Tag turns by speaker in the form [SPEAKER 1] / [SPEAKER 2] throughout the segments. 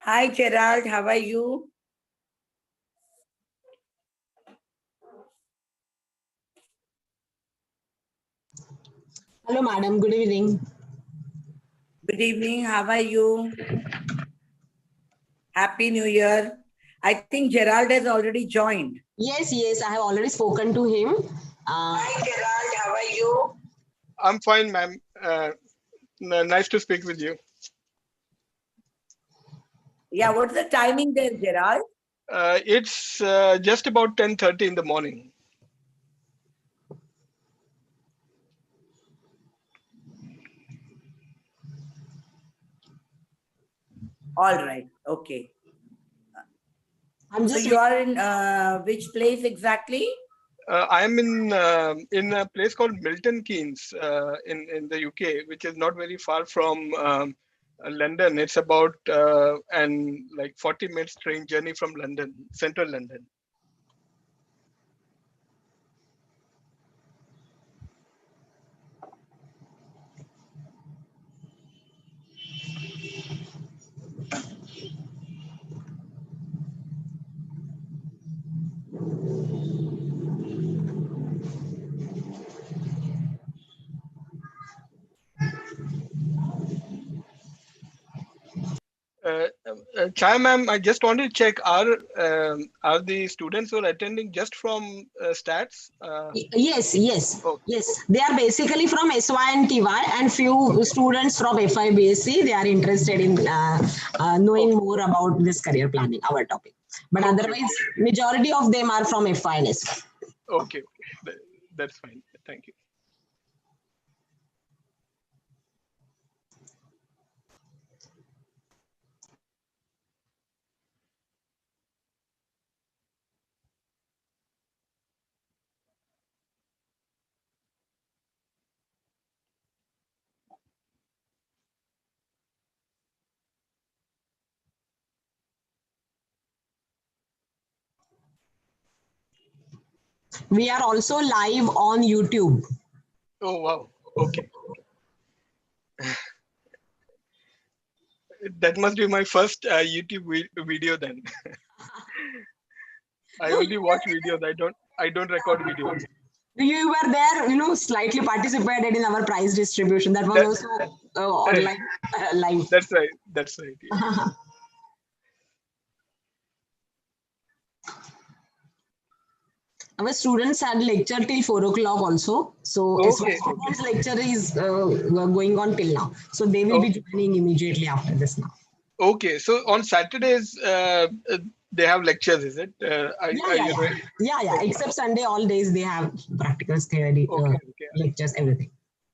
[SPEAKER 1] Hi, Gerald. How are you?
[SPEAKER 2] Hello, madam. Good evening.
[SPEAKER 1] Good evening. How are you? Happy New Year. I think Gerald has already joined.
[SPEAKER 2] Yes, I have already spoken to him.
[SPEAKER 1] Hi, Gerald. How are you?
[SPEAKER 3] I'm fine, ma'am. Nice to speak with you.
[SPEAKER 1] Yeah, what's the timing there, Gerald?
[SPEAKER 3] It's just about 10:30 in the morning.
[SPEAKER 1] All right. Okay.
[SPEAKER 2] I'm
[SPEAKER 1] So
[SPEAKER 2] just
[SPEAKER 1] you are in which place exactly?
[SPEAKER 3] I'm in a place called Milton Keynes in the UK, which is not very far from London. It's about and like 40 minutes train journey from London, central London. Chai ma'am, I just wanted to check, are the students who are attending just from stats?
[SPEAKER 2] yes.
[SPEAKER 3] Okay.
[SPEAKER 2] They are basically from SY and TY, and few students from FIBSc. They are interested in knowing more about this career planning, our topic. But
[SPEAKER 3] Okay,
[SPEAKER 2] otherwise, majority of them are from FI and SY.
[SPEAKER 3] Okay. That's fine. Thank you.
[SPEAKER 2] We are also live on YouTube.
[SPEAKER 3] Oh, wow. Okay. That must be my first YouTube video then. I only watch videos. I don't record videos.
[SPEAKER 2] You were there, slightly participated in our prize distribution. That was
[SPEAKER 3] That,
[SPEAKER 2] also online live.
[SPEAKER 3] that's right. That's right. Yeah.
[SPEAKER 2] Our students had lecture till 4 o'clock also. So SY
[SPEAKER 3] Okay. Okay.
[SPEAKER 2] students lecture is going on till now. So they will be
[SPEAKER 3] Okay.
[SPEAKER 2] joining immediately after this now.
[SPEAKER 3] Okay. So on Saturdays, they have lectures, is it?
[SPEAKER 2] Yeah.
[SPEAKER 3] Okay.
[SPEAKER 2] Except Sunday, all days they have practicals, theory,
[SPEAKER 3] Okay. Okay.
[SPEAKER 2] lectures, everything.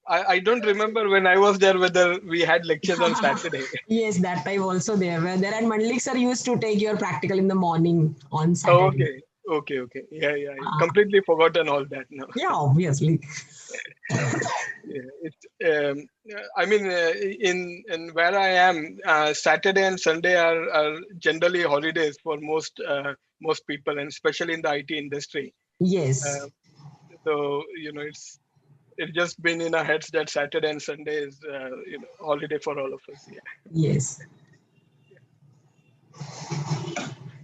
[SPEAKER 3] I don't remember when I was there whether we had lectures on Saturday.
[SPEAKER 2] Yes, that time also they were there. And Mandlik sir used to take your practical in the morning on Saturday.
[SPEAKER 3] Okay. Okay. Okay. Yeah. Yeah. I completely forgotten all that now.
[SPEAKER 2] Yeah, obviously.
[SPEAKER 3] Yeah, I mean, in where I am, Saturday and Sunday are generally holidays for most people, and especially in the IT industry.
[SPEAKER 2] Yes.
[SPEAKER 3] Uh, so it's just been in our heads that Saturday and Sunday is holiday for all of us. Yeah.
[SPEAKER 2] Yes.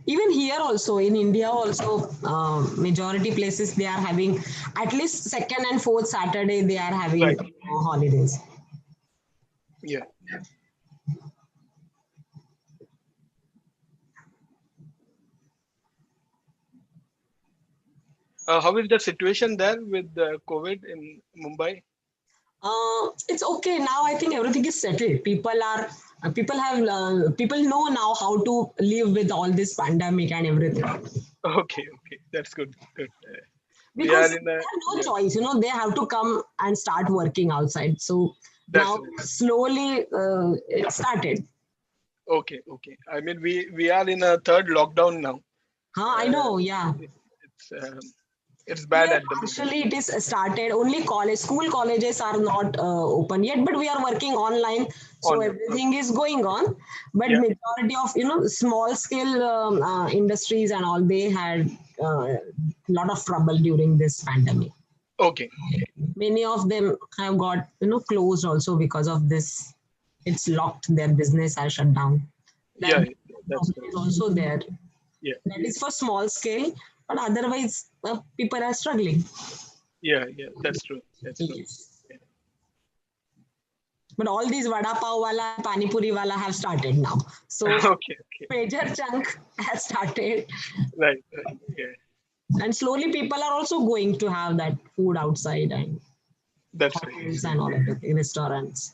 [SPEAKER 2] Even here also in India also, majority places they are having at least second and fourth Saturday they are having
[SPEAKER 3] Right.
[SPEAKER 2] holidays.
[SPEAKER 3] Yeah. How is the situation there with the COVID in Mumbai?
[SPEAKER 2] It's okay now. I think everything is settled. People know now how to live with all this pandemic and everything,
[SPEAKER 3] Okay. Okay. That's good. Good. We are
[SPEAKER 2] because
[SPEAKER 3] in
[SPEAKER 2] they
[SPEAKER 3] a
[SPEAKER 2] have no
[SPEAKER 3] yeah.
[SPEAKER 2] choice. They have to come and start working outside. So
[SPEAKER 3] That's
[SPEAKER 2] now
[SPEAKER 3] right.
[SPEAKER 2] slowly it started.
[SPEAKER 3] Okay, okay. I mean, we are in a third lockdown now.
[SPEAKER 2] I
[SPEAKER 3] Uh,
[SPEAKER 2] know. Yeah.
[SPEAKER 3] it's it's bad
[SPEAKER 2] Here,
[SPEAKER 3] at the moment.
[SPEAKER 2] partially, it is started. Only school colleges are not open yet, but we are working online, so
[SPEAKER 3] Online. Okay.
[SPEAKER 2] everything is going on. But
[SPEAKER 3] Yeah.
[SPEAKER 2] majority of small scale industries and all, they had a lot of trouble during this pandemic.
[SPEAKER 3] Okay. Okay.
[SPEAKER 2] Many of them have got closed also because of this. It's locked. Their business are shut down.
[SPEAKER 3] Yeah.
[SPEAKER 2] That
[SPEAKER 3] That's
[SPEAKER 2] problem is also there.
[SPEAKER 3] yeah,
[SPEAKER 2] That is for small scale, but otherwise people are struggling.
[SPEAKER 3] yeah, that's true. That's true.
[SPEAKER 2] Yes. But all these vada pav wala, pani puri wala have started now. So
[SPEAKER 3] Okay,
[SPEAKER 2] major chunk has started.
[SPEAKER 3] right, yeah,
[SPEAKER 2] And slowly people are also going to have that food outside and
[SPEAKER 3] that's right.
[SPEAKER 2] hotels and all of the restaurants.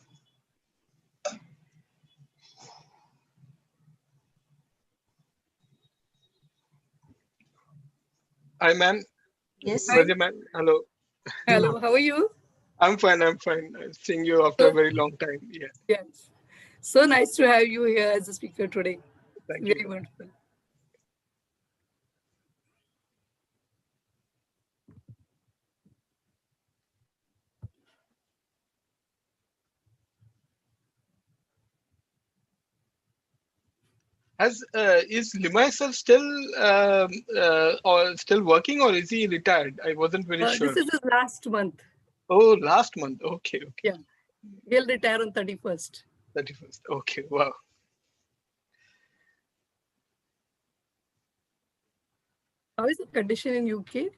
[SPEAKER 3] Hi, man.
[SPEAKER 2] Yes.
[SPEAKER 1] Hi.
[SPEAKER 3] Raja, man. Hello.
[SPEAKER 1] Hello, how are you?
[SPEAKER 3] I'm fine. I'm fine. Seeing you after a
[SPEAKER 1] So,
[SPEAKER 3] very long time. Yeah.
[SPEAKER 1] yes. So nice to have you here as a speaker today.
[SPEAKER 3] Thank
[SPEAKER 1] Very
[SPEAKER 3] you.
[SPEAKER 1] wonderful.
[SPEAKER 3] Has is Limai sir still or still working, or is he retired? I wasn't very
[SPEAKER 1] This
[SPEAKER 3] sure.
[SPEAKER 1] is his last month.
[SPEAKER 3] Oh, last month. Okay, okay.
[SPEAKER 1] Yeah. He'll retire on 31st.
[SPEAKER 3] 31st. Okay, wow.
[SPEAKER 1] How is the condition in UK?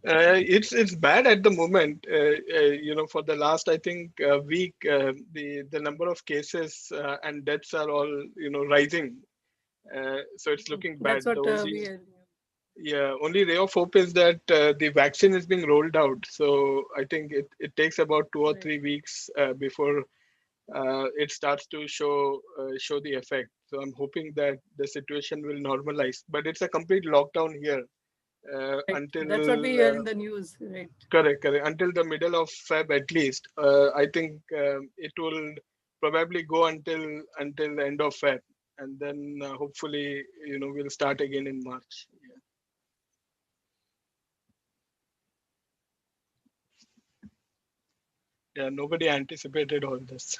[SPEAKER 3] It's bad at the moment. For the last I think week, the number of cases and deaths are all rising. So it's looking bad.
[SPEAKER 1] That's what
[SPEAKER 3] The only
[SPEAKER 1] we are.
[SPEAKER 3] Yeah, only ray of hope is that the vaccine is being rolled out. So I think it takes about 2 or 3 weeks before it starts to show the effect. So I'm hoping that the situation will normalize. But it's a complete lockdown here
[SPEAKER 1] Right.
[SPEAKER 3] until
[SPEAKER 1] That's what we hear in the news. Right.
[SPEAKER 3] correct until the middle of Feb at least. I think it will probably go until the end of Feb, and then hopefully we'll start again in March. Yeah, nobody anticipated all this.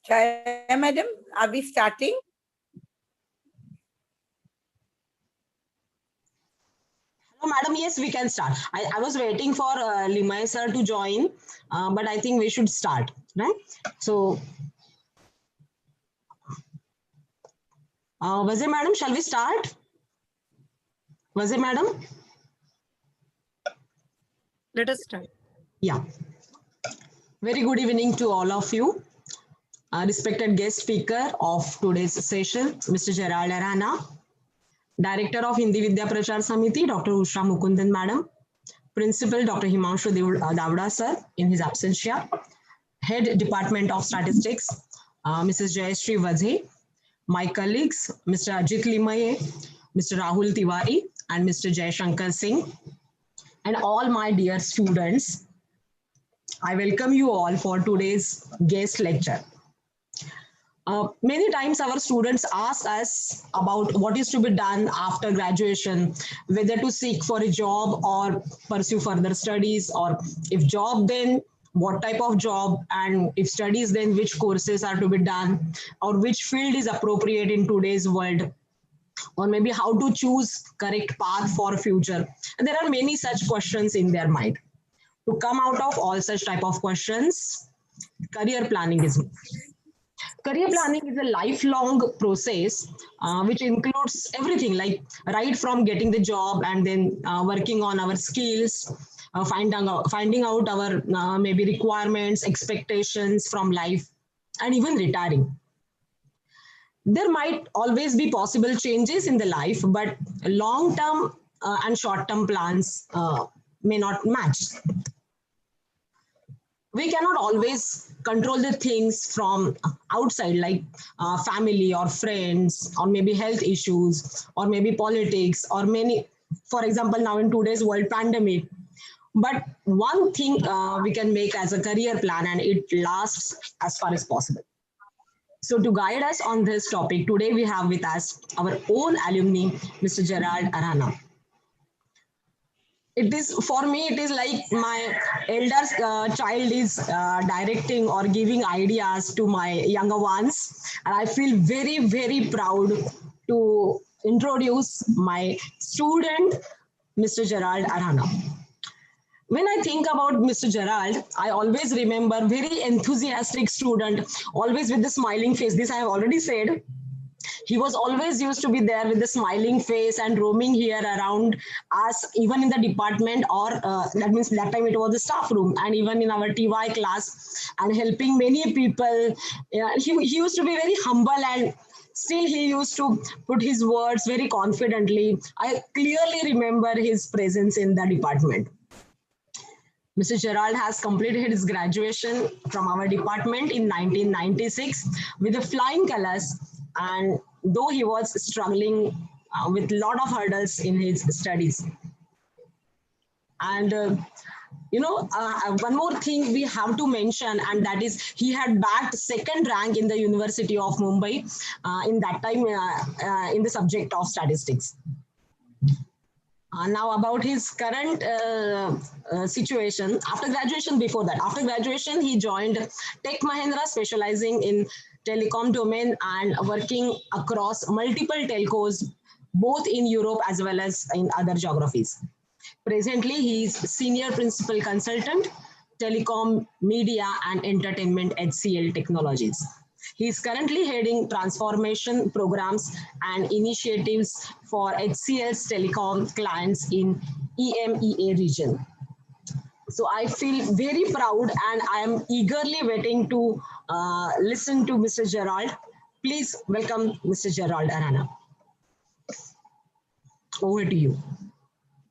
[SPEAKER 1] Chaya Madam, are we starting?
[SPEAKER 2] Hello, madam. Yes, we can start. I was waiting for Limay sir to join, but I think we should start, right? So, Vazir madam, shall we start? Vazir madam?
[SPEAKER 4] Let us start.
[SPEAKER 2] Yeah. Very good evening to all of you. Respected guest speaker of today's session, Mr. Gerald Aranha, Director of Hindi Vidya Prachar Samiti, Dr. Usha Mukundan Madam, Principal Dr. Himanshu Davda Sir in his absentia, Head Department of Statistics, Mrs. Jayashree Vazhe, my colleagues, Mr. Ajit Limaye, Mr. Rahul Tiwari, and Mr. Jay Shankar Singh, and all my dear students. I welcome you all for today's guest lecture. Many times our students ask us about what is to be done after graduation, whether to seek for a job or pursue further studies, or if job, then what type of job, and if studies, then which courses are to be done, or which field is appropriate in today's world, or maybe how to choose correct path for future. And there are many such questions in their mind. To come out of all such type of questions, career planning is. Career planning is a lifelong process which includes everything, like right from getting the job and then working on our skills, finding out our maybe requirements, expectations from life, and even retiring. There might always be possible changes in the life, but long-term and short-term plans may not match. We cannot always control the things from outside, like family or friends, or maybe health issues, or maybe politics, or many, for example, now in today's world pandemic. But one thing we can make as a career plan, and it lasts as far as possible. So to guide us on this topic, today we have with us our own alumni, Mr. Gerald Aranha. It is, for me, it is like my elder child is directing or giving ideas to my younger ones. And I feel very, very proud to introduce my student, Mr. Gerald Aranha. When I think about Mr. Gerald, I always remember very enthusiastic student, always with the smiling face. This I have already said. He was always used to be there with the smiling face and roaming here around us, even in the department, or that means that time it was the staff room, and even in our TY class, and helping many people. He used to be very humble, and still he used to put his words very confidently. I clearly remember his presence in the department. Mr. Gerald has completed his graduation from our department in 1996 with the flying colors, and though he was struggling with a lot of hurdles in his studies. And one more thing we have to mention, and that is he had bagged second rank in the University of Mumbai in that time in the subject of statistics. Now about his current situation after graduation. Before that, after graduation, he joined Tech Mahindra, specializing in telecom domain and working across multiple telcos, both in Europe as well as in other geographies. Presently, he is Senior Principal Consultant, Telecom, Media and Entertainment HCL Technologies. He is currently heading transformation programs and initiatives for HCL's telecom clients in EMEA region. So I feel very proud, and I am eagerly waiting to listen to Mr. Gerald. Please welcome Mr. Gerald Aranha. Over to you.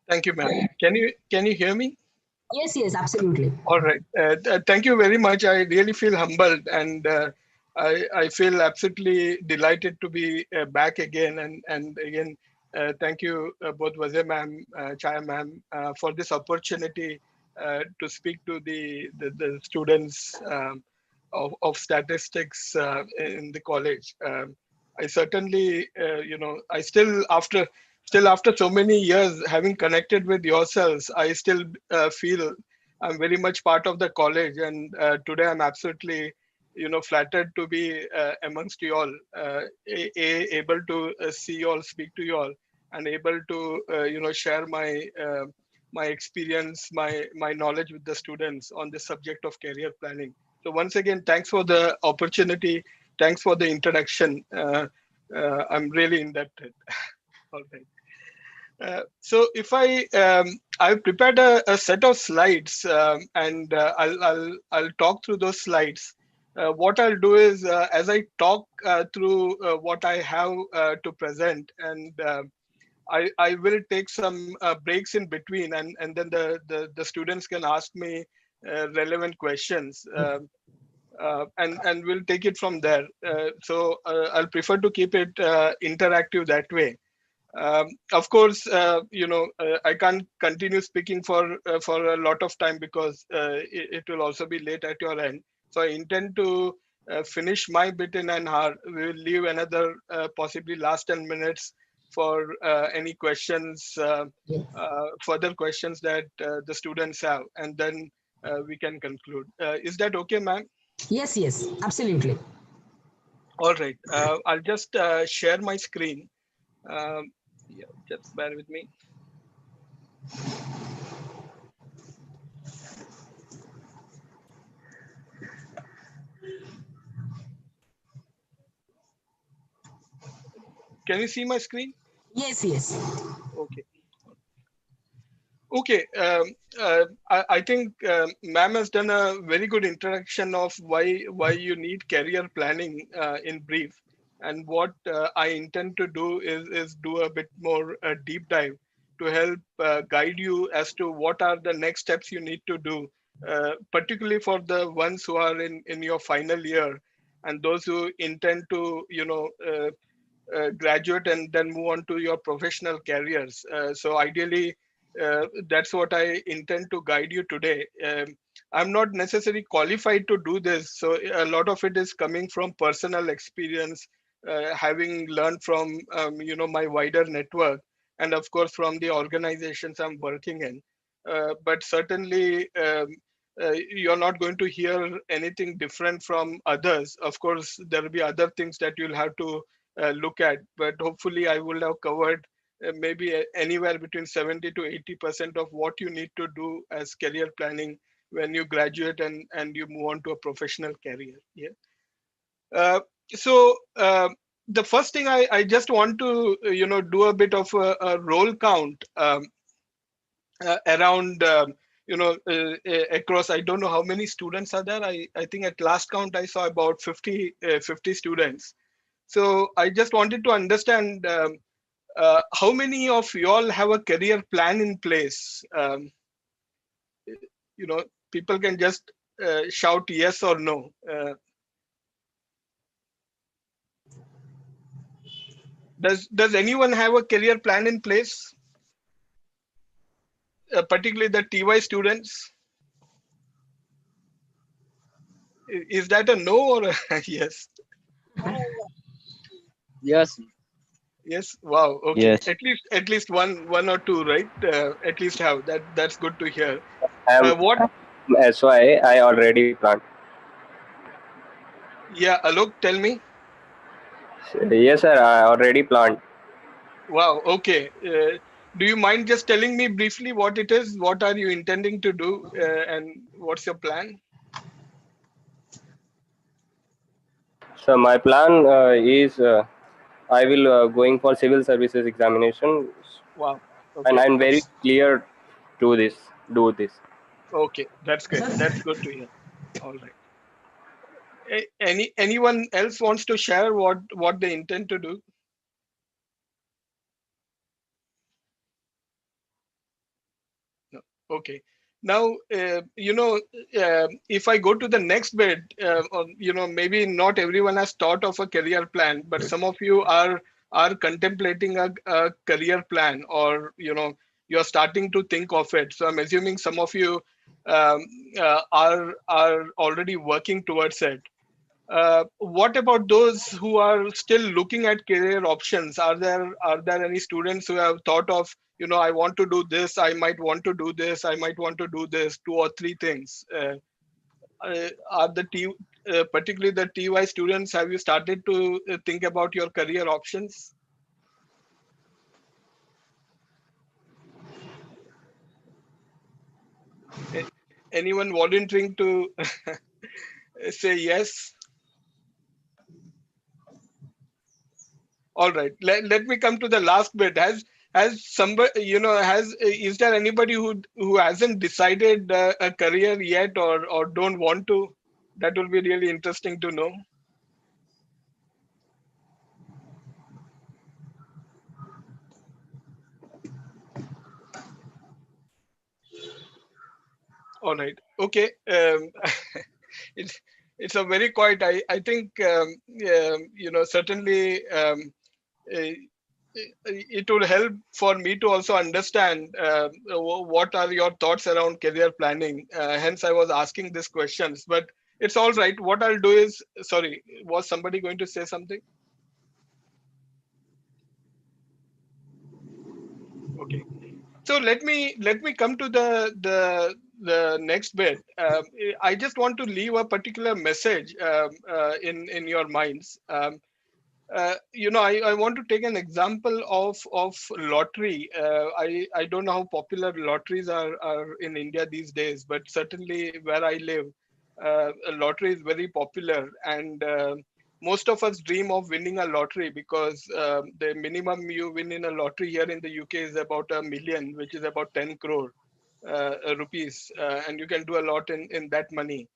[SPEAKER 3] Thank you, ma'am. Can you hear me?
[SPEAKER 2] Yes, absolutely.
[SPEAKER 3] All right. Thank you very much. I really feel humbled, and I feel absolutely delighted to be back again. And again, thank you both Vazir ma'am, Chaya ma'am, for this opportunity to speak to the students of statistics in the college. I certainly, I still after so many years having connected with yourselves, I still feel I'm very much part of the college, and today I'm absolutely flattered to be amongst you all, able to see you all, speak to you all, and able to share my experience, my knowledge with the students on the subject of career planning. So once again, thanks for the opportunity. Thanks for the introduction. I'm really indebted. All right. So if I've prepared a set of slides, and I'll talk through those slides. What I'll do is, as I talk through what I have to present, and I will take some breaks in between, and then the students can ask me relevant questions, and we'll take it from there. So I'll prefer to keep it interactive that way. Of course, I can't continue speaking for a lot of time, because it will also be late at your end. So I intend to finish my bit in an hour. We will leave another possibly last 10 minutes for any questions, further questions that the students have, and then we can conclude. Is that okay, ma'am?
[SPEAKER 2] Yes, yes, absolutely.
[SPEAKER 3] All right. I'll just share my screen. Yeah, just bear with me. Can you see my screen?
[SPEAKER 2] Yes, yes.
[SPEAKER 3] Okay. Okay. I think ma'am has done a very good introduction of why you need career planning in brief. And what I intend to do is do a bit more deep dive to help guide you as to what are the next steps you need to do, particularly for the ones who are in your final year, and those who intend to graduate and then move on to your professional careers. So ideally, that's what I intend to guide you today. I'm not necessarily qualified to do this, so a lot of it is coming from personal experience, having learned from my wider network, and of course from the organizations I'm working in. But certainly, you're not going to hear anything different from others. Of course, there will be other things that you'll have to look at, but hopefully I will have covered maybe anywhere between 70 to 80% of what you need to do as career planning when you graduate and you move on to a professional career. Yeah. So the first thing I just want to do a bit of a roll count around across. I don't know how many students are there. I think at last count I saw about 50 students. So I just wanted to understand how many of you all have a career plan in place. People can just shout yes or no. Does anyone have a career plan in place? Particularly the TY students? Is that a no or a yes?
[SPEAKER 5] Yes.
[SPEAKER 3] Yes. Wow. Okay.
[SPEAKER 5] Yes.
[SPEAKER 3] At least one or two, right? At least have that. That's good to hear.
[SPEAKER 5] I'm
[SPEAKER 3] What?
[SPEAKER 5] SY. I already planned.
[SPEAKER 3] Yeah. Alok, tell me.
[SPEAKER 5] Yes, sir. I already planned.
[SPEAKER 3] Wow. Okay. Do you mind just telling me briefly what it is? What are you intending to do, and what's your plan?
[SPEAKER 5] So my plan is I will going for civil services examination,
[SPEAKER 3] Wow.
[SPEAKER 5] and
[SPEAKER 3] Okay.
[SPEAKER 5] I'm very clear to this. Do this.
[SPEAKER 3] Okay. That's good. That's good to hear. All right. Anyone else wants to share what they intend to do? No. Okay. Now, if I go to the next bit, or, maybe not everyone has thought of a career plan, but some of you are contemplating a career plan, or you're starting to think of it. So I'm assuming some of you um, are already working towards it. What about those who are still looking at career options? Are there any students who have thought of, I want to do this, I might want to do this, I might want to do this, two or three things? Are the particularly the TY students, have you started to think about your career options? Anyone volunteering to say yes? All right. Let me come to the last bit. Has somebody, is there anybody who hasn't decided a career yet, or don't want to? That will be really interesting to know. All right. Okay. It's it's a very quiet. I think certainly uh, it will help for me to also understand what are your thoughts around career planning. Hence, I was asking these questions. But it's all right. What I'll do is, sorry, was somebody going to say something? Okay. So let me come to the next bit. I just want to leave a particular message in your minds. I want to take an example of lottery. I don't know how popular lotteries are in India these days, but certainly where I live, a lottery is very popular, and most of us dream of winning a lottery because the minimum you win in a lottery here in the UK is about 1 million, which is about 10 crore rupees, and you can do a lot in that money.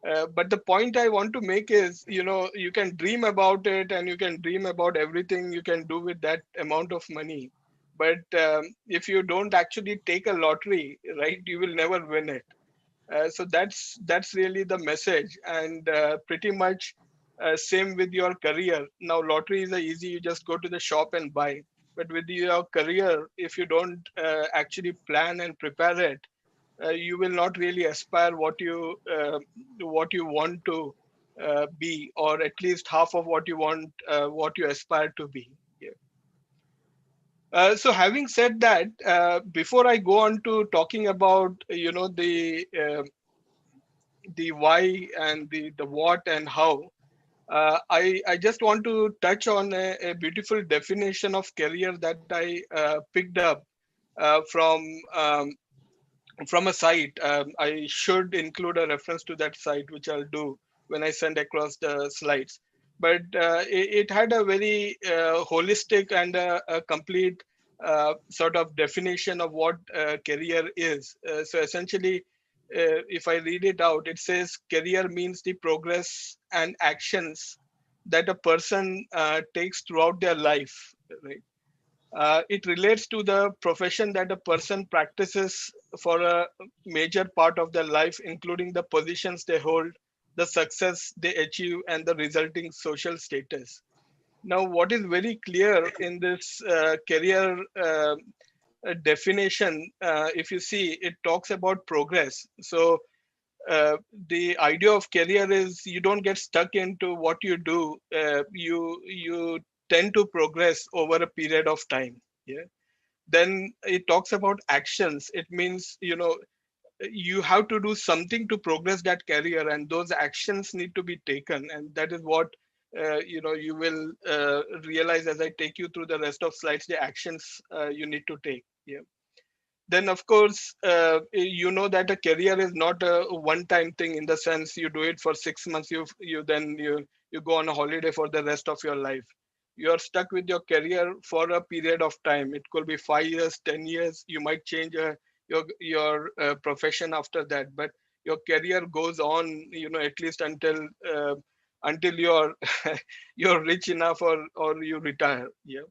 [SPEAKER 3] But the point I want to make is, you can dream about it and you can dream about everything you can do with that amount of money. But if you don't actually take a lottery, right, you will never win it. So that's really the message, and pretty much same with your career. Now, lottery is easy; you just go to the shop and buy. But with your career, if you don't actually plan and prepare it, you will not really aspire what you want to be, or at least half of what you want, what you aspire to be. Yeah. So having said that, before I go on to talking about the why and the what and how, I just want to touch on a beautiful definition of career that I picked up from from a site. I should include a reference to that site, which I'll do when I send across the slides. But it had a very holistic and a complete sort of definition of what career is. So essentially, if I read it out, it says career means the progress and actions that a person takes throughout their life, right? It relates to the profession that a person practices for a major part of their life, including the positions they hold, the success they achieve, and the resulting social status. Now, what is very clear in this career definition, if you see, it talks about progress. So, the idea of career is you don't get stuck into what you do. You tend to progress over a period of time. Yeah. Then it talks about actions. It means you have to do something to progress that career, and those actions need to be taken, and that is what you will realize as I take you through the rest of slides, the actions you need to take. Yeah. Then of course you know that a career is not a one-time thing, in the sense you do it for 6 months, you go on a holiday for the rest of your life. You are stuck with your career for a period of time. It could be 5 years, 10 years. You might change your profession after that, but your career goes on, at least until you're you're rich enough, or you retire. Yeah.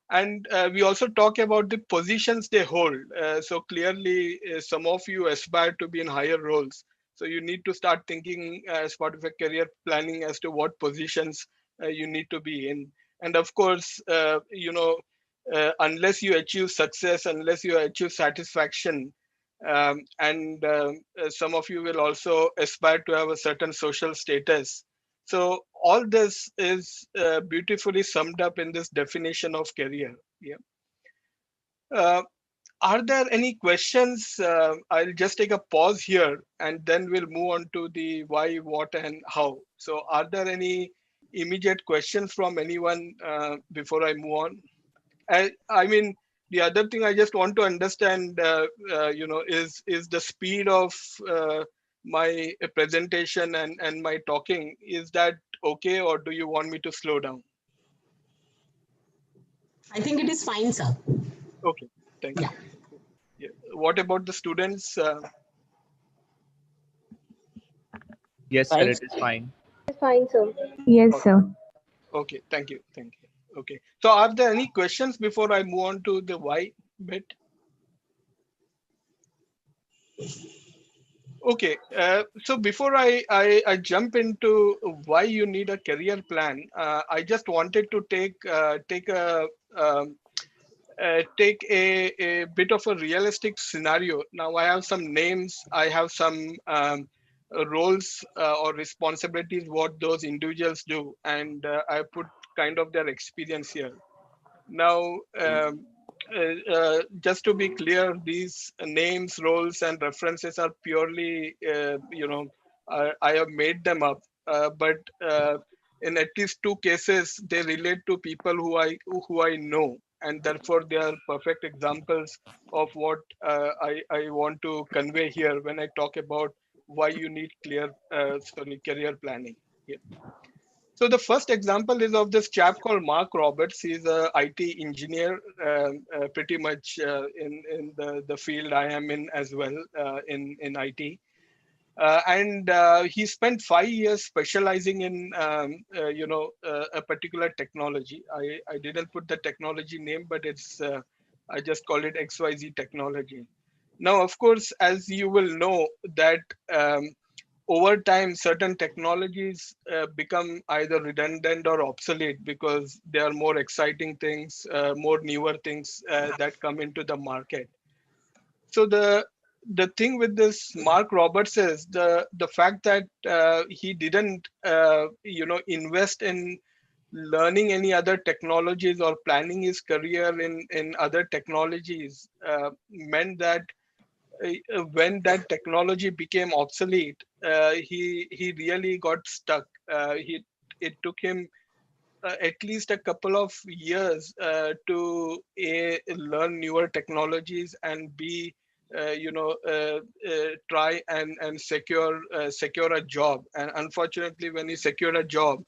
[SPEAKER 3] And we also talk about the positions they hold. So clearly, some of you aspire to be in higher roles. So you need to start thinking as part of a career planning as to what positions you need to be in. And of course, unless you achieve success, unless you achieve satisfaction, and some of you will also aspire to have a certain social status. So all this is beautifully summed up in this definition of career. Yeah. Uh, Are there any questions? I'll just take a pause here and then we'll move on to the why, what, and how. So are there any immediate questions from anyone before I move on? I mean, the other thing I just want to understand, is the speed of my presentation and my talking. Is that okay, or do you want me to slow down?
[SPEAKER 2] I think it is fine, sir.
[SPEAKER 3] Okay, thank you.
[SPEAKER 2] Yeah.
[SPEAKER 3] Yeah. What about the students?
[SPEAKER 6] Yes, sir, it is fine.
[SPEAKER 7] Fine, sir. Yes,
[SPEAKER 3] Okay,
[SPEAKER 7] sir.
[SPEAKER 3] okay, thank you, thank you. Okay, so are there any questions before I move on to the why bit? Okay, so before I jump into why you need a career plan, I just wanted to um, take a bit of a realistic scenario. Now I have some names, I have some roles or responsibilities, what those individuals do, and I put kind of their experience here. Now, just to be clear, these names, roles, and references are purely, I have made them up. But in at least two cases, they relate to people who I know, and therefore they are perfect examples of what I want to convey here when I talk about why you need career planning. Yeah. So the first example is of this chap called Mark Roberts. He's a IT engineer, pretty much in the field I am in as well, in IT. And he spent 5 years specializing in, a particular technology. I didn't put the technology name, but I just call it XYZ technology. Now, of course, as you will know that over time, certain technologies become either redundant or obsolete because there are more exciting things, more newer things that come into the market. So the thing with this Mark Roberts is the fact that he didn't invest in learning any other technologies or planning his career in other technologies meant that when that technology became obsolete, he really got stuck. It took him at least a couple of years to learn newer technologies and try and secure a job. And unfortunately, when he secured a job,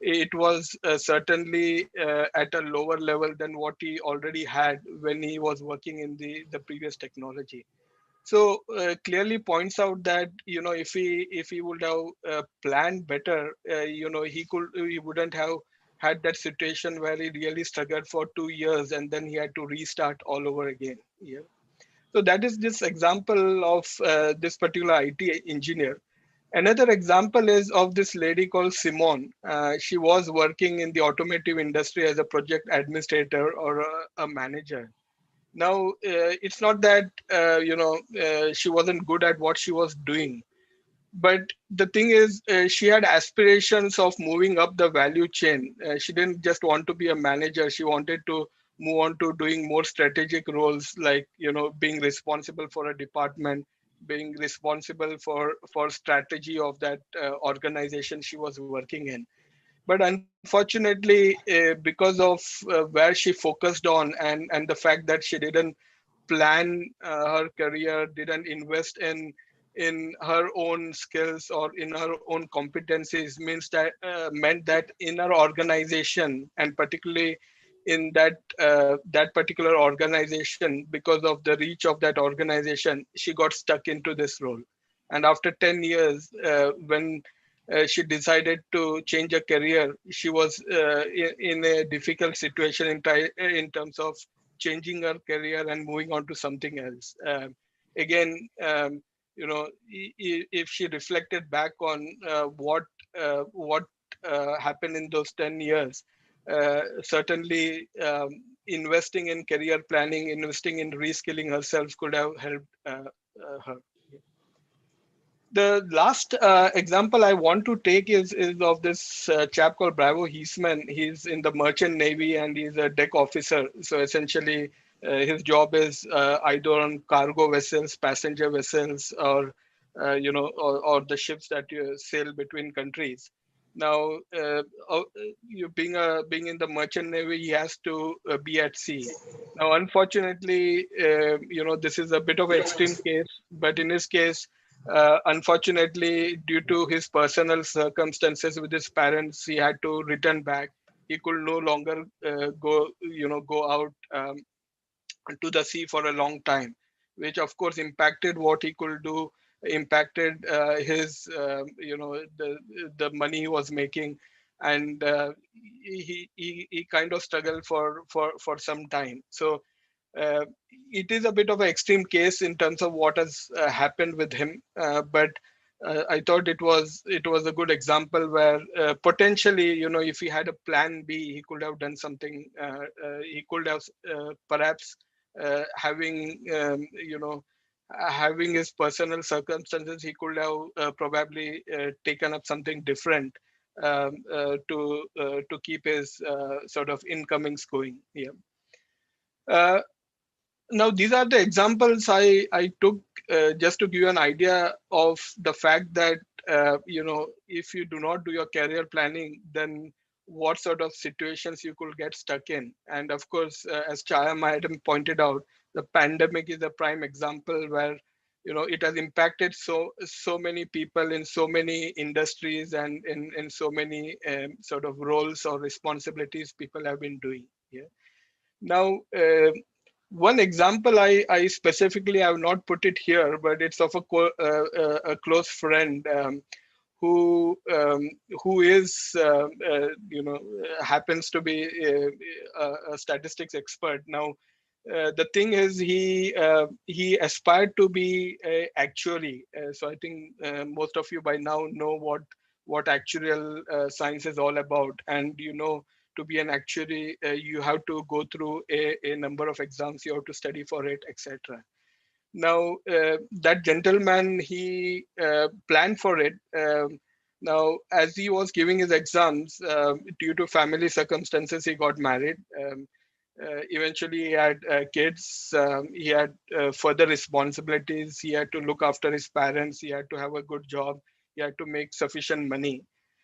[SPEAKER 3] it was certainly at a lower level than what he already had when he was working in the previous technology. So clearly points out that if he would have planned better, he wouldn't have had that situation where he really struggled for 2 years and then he had to restart all over again. Yeah. So that is this example of this particular IT engineer. Another example is of this lady called Simone. She was working in the automotive industry as a project administrator or a manager. Now, it's not that she wasn't good at what she was doing, but the thing is, she had aspirations of moving up the value chain. She didn't just want to be a manager; she wanted to move on to doing more strategic roles, like being responsible for a department, being responsible for strategy of that organization she was working in. But unfortunately, because of where she focused on and the fact that she didn't plan her career, didn't invest in her own skills or in her own competencies, meant that in her organization, and particularly in that particular organization, because of the reach of that organization, she got stuck into this role. And after 10 years, when she decided to change her career, she was in a difficult situation in terms of changing her career and moving on to something else. Again, if she reflected back on what happened in those 10 years, certainly investing in career planning, investing in reskilling herself could have helped her. The last example I want to take is of this chap called Bravo Heisman. He's in the Merchant Navy and he's a deck officer. So essentially, his job is either on cargo vessels, passenger vessels, or or the ships that you sail between countries. Now, you being in the Merchant Navy, he has to be at sea. Now, unfortunately, this is a bit of an extreme case, but in his case, unfortunately, due to his personal circumstances with his parents, he had to return back. He could no longer go out to the sea for a long time, which of course impacted what he could do, impacted his the money he was making, and he kind of struggled for some time. So uh, it is a bit of an extreme case in terms of what has happened with him, but I thought it was a good example where potentially, if he had a plan B, he could have done something. He could have perhaps having having his personal circumstances, he could have probably taken up something different to keep his sort of incomings going. Yeah. Uh, Now, these are the examples I took just to give you an idea of the fact that, if you do not do your career planning, then what sort of situations you could get stuck in. And of course, as Chaya Madam pointed out, the pandemic is a prime example where, it has impacted so many people in so many industries and in so many sort of roles or responsibilities people have been doing. Yeah. Now, one example I specifically have not put it here, but it's of a close friend who is happens to be a statistics expert. Now, the thing is, he aspired to be a actuary. So I think most of you by now know what actuarial science is all about, and to be an actuary, you have to go through a number of exams, you have to study for it, etc. Now, that gentleman, he planned for it. Now, as he was giving his exams, due to family circumstances, he got married. Eventually, he had kids. He had further responsibilities. He had to look after his parents. He had to have a good job. He had to make sufficient money.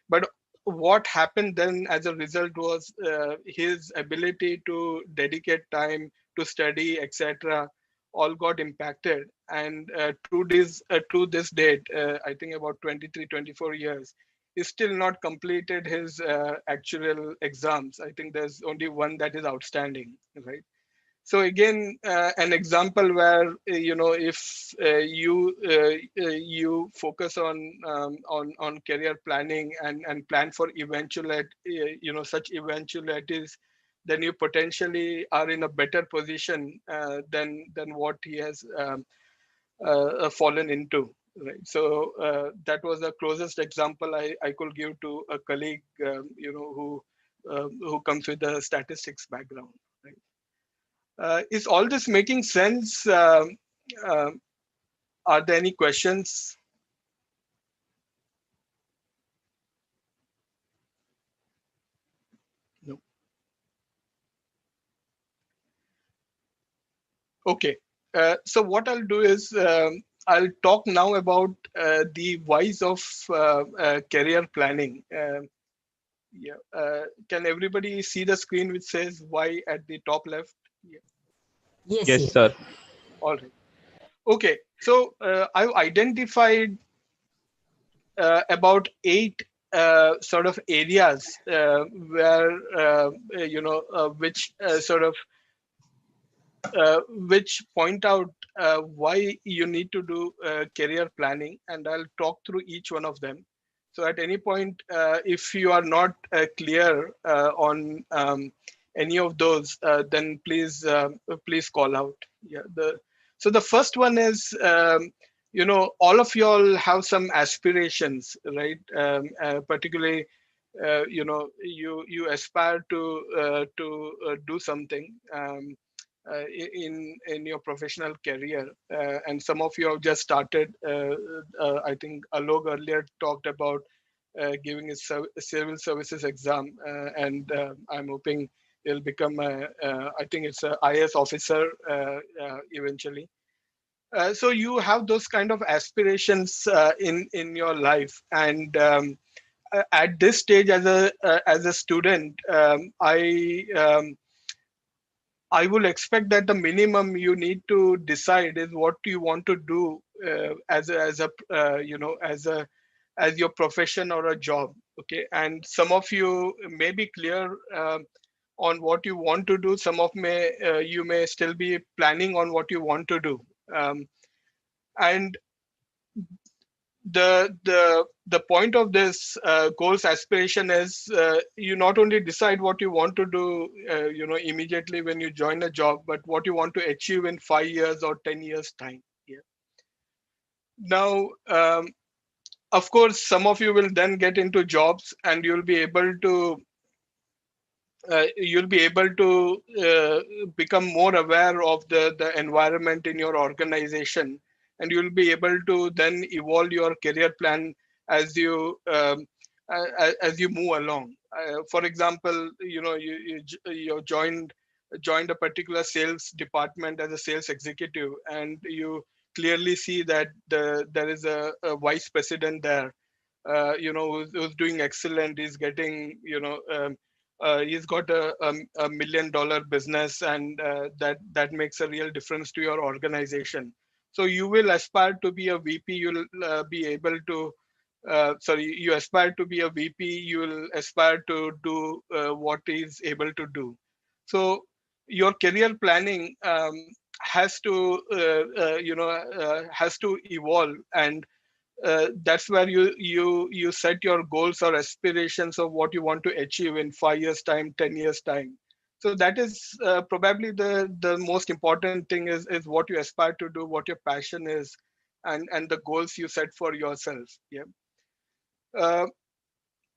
[SPEAKER 3] But what happened then as a result was his ability to dedicate time to study, etc., all got impacted. And to this date, I think about 23, 24 years, he's still not completed his actual exams. I think there's only one that is outstanding, right? So again, an example where if you focus on career planning and plan for such eventualities, then you potentially are in a better position than what he has fallen into. Right. So that was the closest example I could give to a colleague, who comes with a statistics background. Right. Is all this making sense? Uh, are there any questions? No. Okay. So what I'll do is I'll talk now about the whys of career planning. Yeah. Can everybody see the screen which says why at the top left? Yeah.
[SPEAKER 2] Yes,
[SPEAKER 6] Yes,
[SPEAKER 2] yes.
[SPEAKER 6] sir.
[SPEAKER 3] All right. Okay. So I've identified about 8 sort of areas where which sort of which point out why you need to do career planning, and I'll talk through each one of them. So at any point, if you are not clear on any of those, then please call out. Yeah. So the first one is, all of y'all have some aspirations, right? Particularly, you aspire to do something. in your professional career, and some of you have just started. I think Alok earlier talked about giving a civil services exam, and I'm hoping he'll become I think it's a IAS officer eventually. So you have those kind of aspirations in your life, and at this stage as a student, I will expect that the minimum you need to decide is what you want to do as your profession or a job. Okay, and some of you may be clear on what you want to do. Some of you may still be planning on what you want to do, and the point of this goals aspiration is you not only decide what you want to do immediately when you join a job, but what you want to achieve in 5 years or 10 years time. Yeah. Now of course some of you will then get into jobs, and you'll be able to become more aware of the environment in your organization, and you'll be able to then evolve your career plan as you move along. For example, you joined a particular sales department as a sales executive, and you clearly see that there is a vice president there, who's doing excellent. He's getting, he's got a $1 million business, and that makes a real difference to your organization. So you will aspire to be a VP. You'll be able to. You aspire to be a VP. You will aspire to do what he's able to do. So your career planning has to evolve, and that's where you set your goals or aspirations of what you want to achieve in 5 years time, 10 years time. So that is probably the most important thing is what you aspire to do, what your passion is, and the goals you set for yourself. Yeah.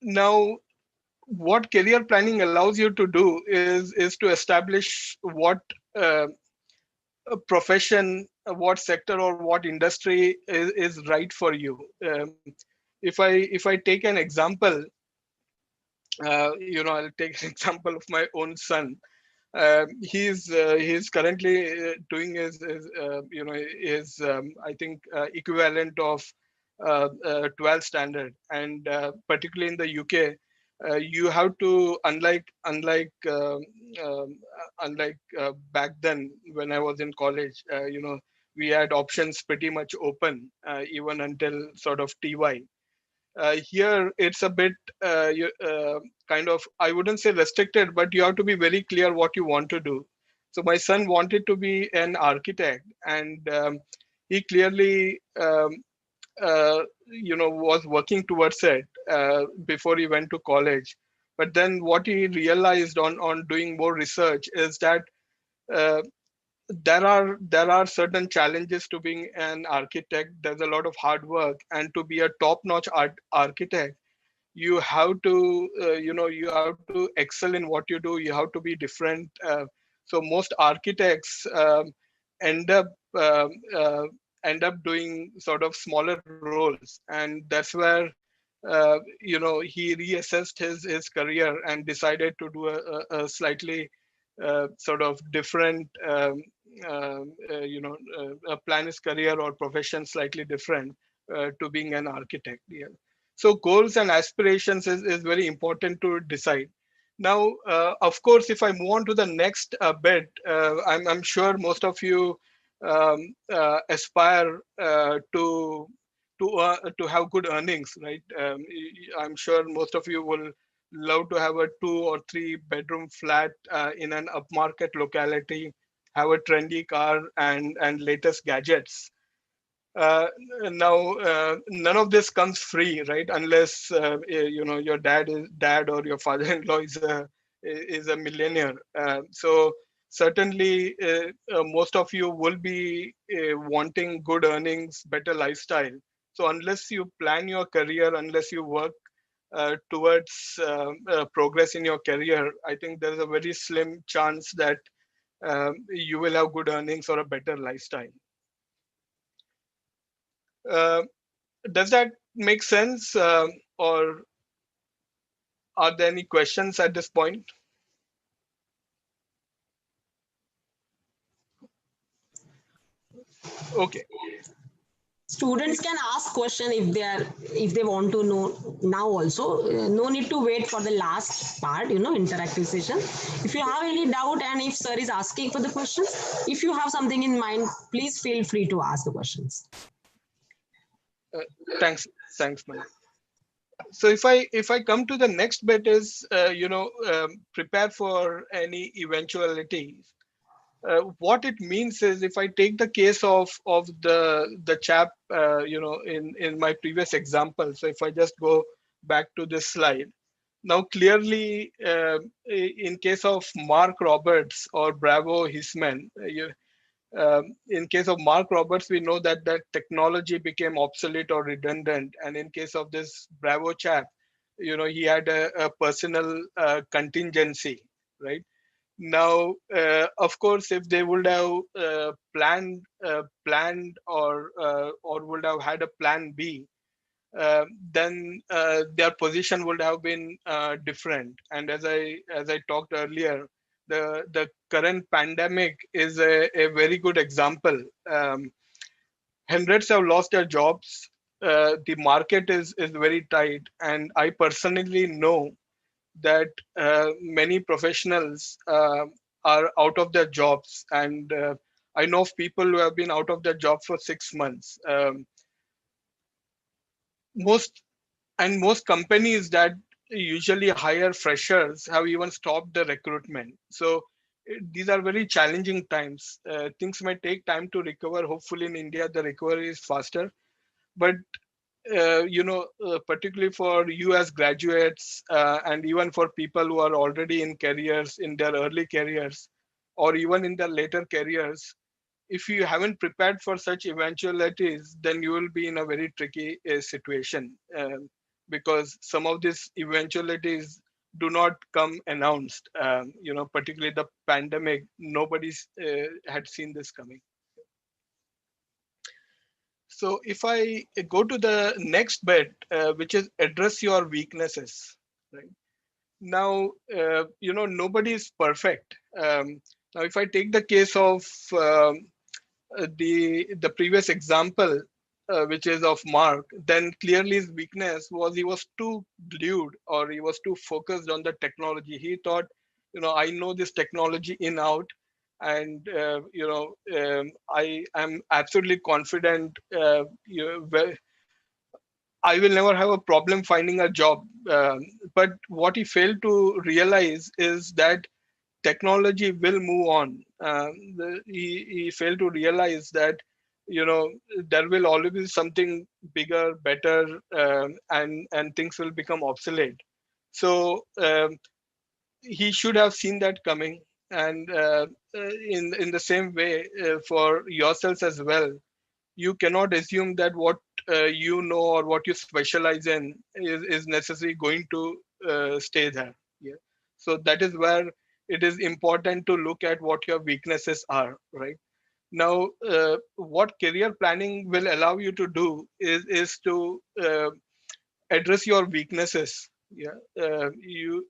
[SPEAKER 3] Now what career planning allows you to do is to establish what profession, what sector or what industry is right for you. If I take an example, I'll take an example of my own son. He's currently doing his I think equivalent of 12th standard, and particularly in the UK, you have to, unlike back then when I was in college, we had options pretty much open even until sort of TY. Here it's a bit kind of, I wouldn't say restricted, but you have to be very clear what you want to do. So my son wanted to be an architect, and he clearly was working towards it before he went to college. But then what he realized on doing more research is that uh, there are certain challenges to being an architect. There's a lot of hard work, and to be a top-notch architect, you have to you have to excel in what you do. You have to be different. So most architects end up um, uh, end up doing sort of smaller roles, and that's where he reassessed his career and decided to do a slightly sort of different plan his career or profession slightly different to being an architect. Yeah. So goals and aspirations is very important to decide. Now, of course, if I move on to the next bit, I'm sure most of you aspire to have good earnings, right? I'm sure most of you will love to have a 2 or 3 bedroom flat in an upmarket locality, have a trendy car and latest gadgets. uh, Now none of this comes free, right? Unless your dad or your father-in-law is a millionaire. So certainly most of you will be wanting good earnings, better lifestyle. So unless you plan your career, unless you work towards progress in your career, I think there's a very slim chance that you will have good earnings or a better lifestyle. Uh, does that make sense, or are there any questions at this point? Okay.
[SPEAKER 2] Students can ask question if they want to know now also. No need to wait for the last part, interactive session. If you have any doubt and if sir is asking for the questions, if you have something in mind, please feel free to ask the questions.
[SPEAKER 3] Thanks, Manu. So if I come to the next bit is prepare for any eventualities. What it means is, if I take the case of the chap in my previous example. So if I just go back to this slide, now clearly in case of Mark Roberts or Bravo Hisman, in case of Mark Roberts, we know that technology became obsolete or redundant, and in case of this Bravo chap, he had a personal contingency, right? Now, of course, if they would have planned or would have had a plan B, then their position would have been different. And as I talked earlier, the current pandemic is a very good example. Hundreds have lost their jobs. The market is very tight, and I personally know that many professionals are out of their jobs, and I know of people who have been out of their job for 6 months. Most companies that usually hire freshers have even stopped the recruitment. So these are very challenging times. Things may take time to recover. Hopefully in India the recovery is faster, but particularly for you as graduates, and even for people who are already in careers, in their early careers, or even in their later careers, if you haven't prepared for such eventualities, then you will be in a very tricky situation, because some of these eventualities do not come announced. Particularly the pandemic, nobody's had seen this coming. So if I go to the next bit, which is address your weaknesses, right? Now, nobody is perfect. Now, if I take the case of the previous example, which is of Mark, then clearly his weakness was he was too glued, or he was too focused on the technology. He thought, I know this technology in out, and I am absolutely confident. I will never have a problem finding a job. But what he failed to realize is that technology will move on. He failed to realize that there will always be something bigger, better, and things will become obsolete. So he should have seen that coming. And in the same way, for yourselves as well, you cannot assume that what you know or what you specialize in is necessarily going to stay there. Yeah. So that is where it is important to look at what your weaknesses are, right? Now, what career planning will allow you to do is to address your weaknesses. Yeah. You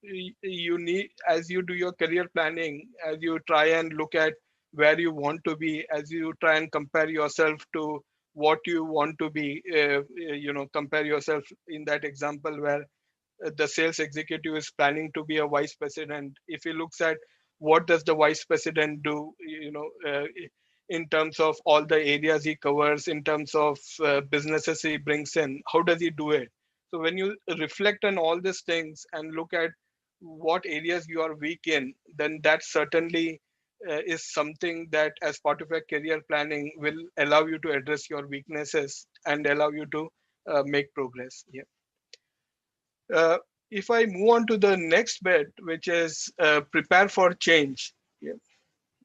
[SPEAKER 3] need, as you do your career planning, as you try and look at where you want to be, as you try and compare yourself to what you want to be, compare yourself in that example where the sales executive is planning to be a vice president. If he looks at what does the vice president do, in terms of all the areas he covers, in terms of businesses he brings in, how does he do it? So when you reflect on all these things and look at what areas you are weak in, then that certainly is something that, as part of your career planning, will allow you to address your weaknesses and allow you to make progress. Yeah. If I move on to the next bit, which is prepare for change. Yeah.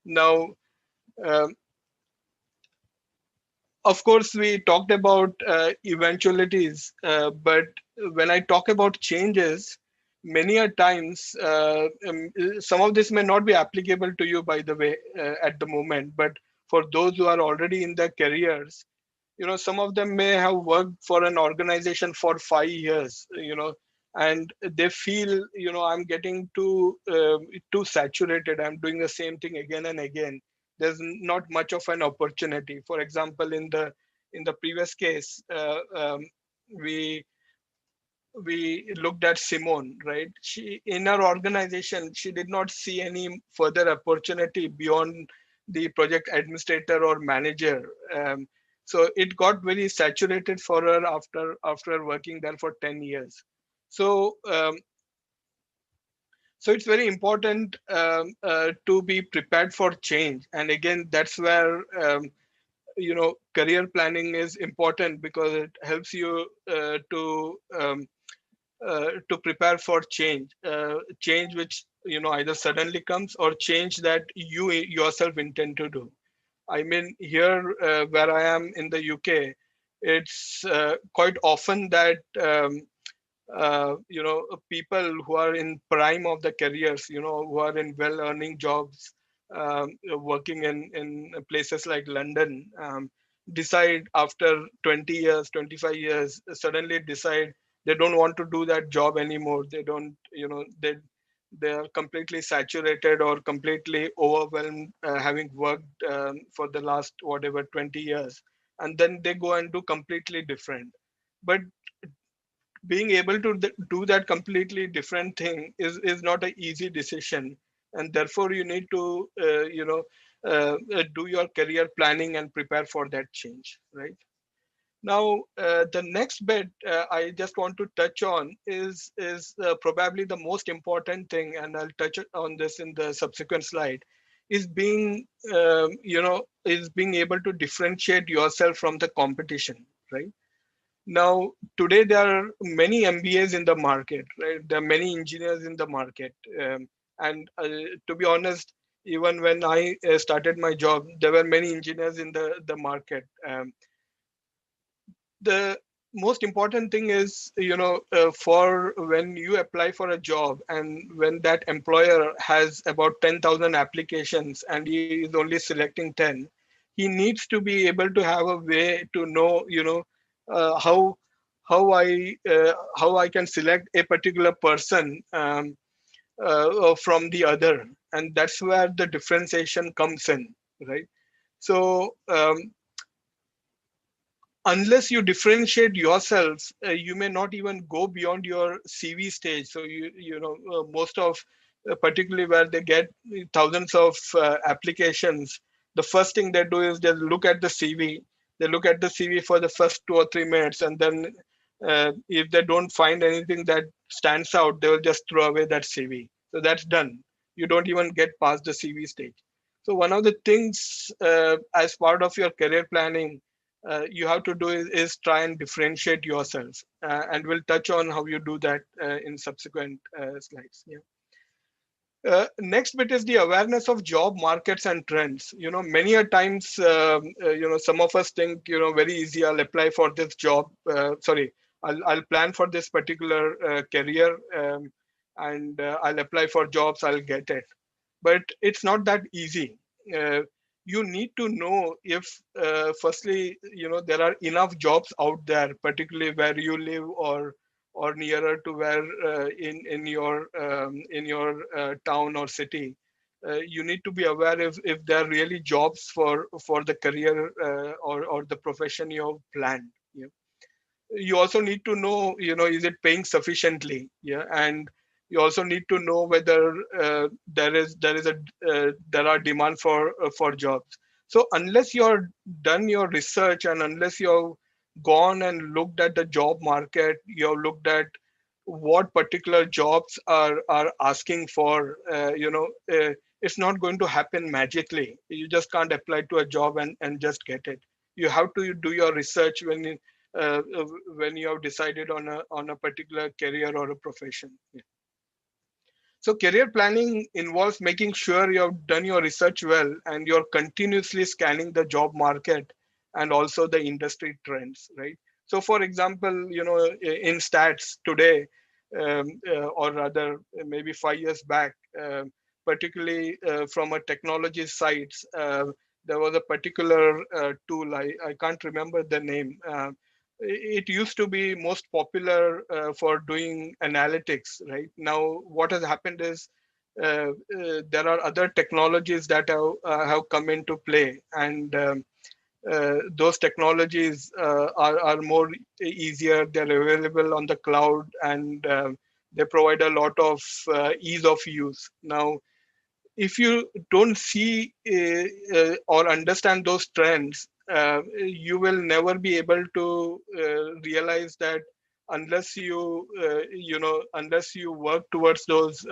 [SPEAKER 3] Now, of course, we talked about eventualities, but when I talk about changes, many a times, some of this may not be applicable to you, by the way, at the moment, but for those who are already in their careers, some of them may have worked for an organization for 5 years, and they feel, I'm getting too saturated. I'm doing the same thing again and again. There's not much of an opportunity. For example, in the previous case, we we looked at Simone, right? She, in her organization, she did not see any further opportunity beyond the project administrator or manager. So it got very saturated for her after working there for 10 years. So so it's very important to be prepared for change. And again, that's where career planning is important, because it helps you to prepare for change which either suddenly comes, or change that you yourself intend to do. I mean, here where I am in the UK, it's quite often that people who are in prime of the careers, who are in well-earning jobs, working in places like London, decide after 20 years, 25 years, suddenly decide they don't want to do that job anymore. They don't, they are completely saturated or completely overwhelmed, having worked for the last whatever 20 years, and then they go and do completely different. But being able to do that completely different thing is not an easy decision, and therefore you need to do your career planning and prepare for that change, right? Now, the next bit I just want to touch on is probably the most important thing, and I'll touch on this in the subsequent slide, is being able to differentiate yourself from the competition, right? Now, today there are many MBAs in the market, right? There are many engineers in the market. And to be honest, even when I started my job, there were many engineers in the market. The most important thing is, for when you apply for a job, and when that employer has about 10,000 applications and he is only selecting 10, he needs to be able to have a way to know, how I can select a particular person from the other, and that's where the differentiation comes in, right? So unless you differentiate yourself, you may not even go beyond your CV stage. So most of, particularly where they get thousands of applications, the first thing they do is they look at the CV. They look at the CV for the first 2 or 3 minutes, and then if they don't find anything that stands out, they will just throw away that CV. So that's done. You don't even get past the CV stage. So one of the things as part of your career planning you have to do is try and differentiate yourself, and we'll touch on how you do that in subsequent slides. Yeah. Next bit is the awareness of job markets and trends. Many a times, some of us think, very easy, I'll apply for this job. Sorry, I'll plan for this particular career, and I'll apply for jobs, I'll get it. But it's not that easy. You need to know if, firstly, there are enough jobs out there, particularly where you live, or nearer to where in your town or city. You need to be aware if there are really jobs for the career or the profession you have planned. Yeah. You also need to know, is it paying sufficiently? Yeah. And you also need to know whether there are demand for jobs. So unless you're done your research, and unless you've gone and looked at the job market, you've looked at what particular jobs are asking for, it's not going to happen magically. You just can't apply to a job and just get it. You have to do your research uh, when you have decided on a particular career or a profession. Yeah. So career planning involves making sure you have done your research well, and you're continuously scanning the job market and also the industry trends, right? So for example, in stats today, or rather maybe 5 years back, particularly from a technology sites. There was a particular tool, I can't remember the name. It used to be most popular for doing analytics, right? Now, what has happened is there are other technologies that have come into play, and those technologies are more easier. They're available on the cloud, and they provide a lot of ease of use. Now, if you don't see or understand those trends, you will never be able to realize that unless unless you work towards those,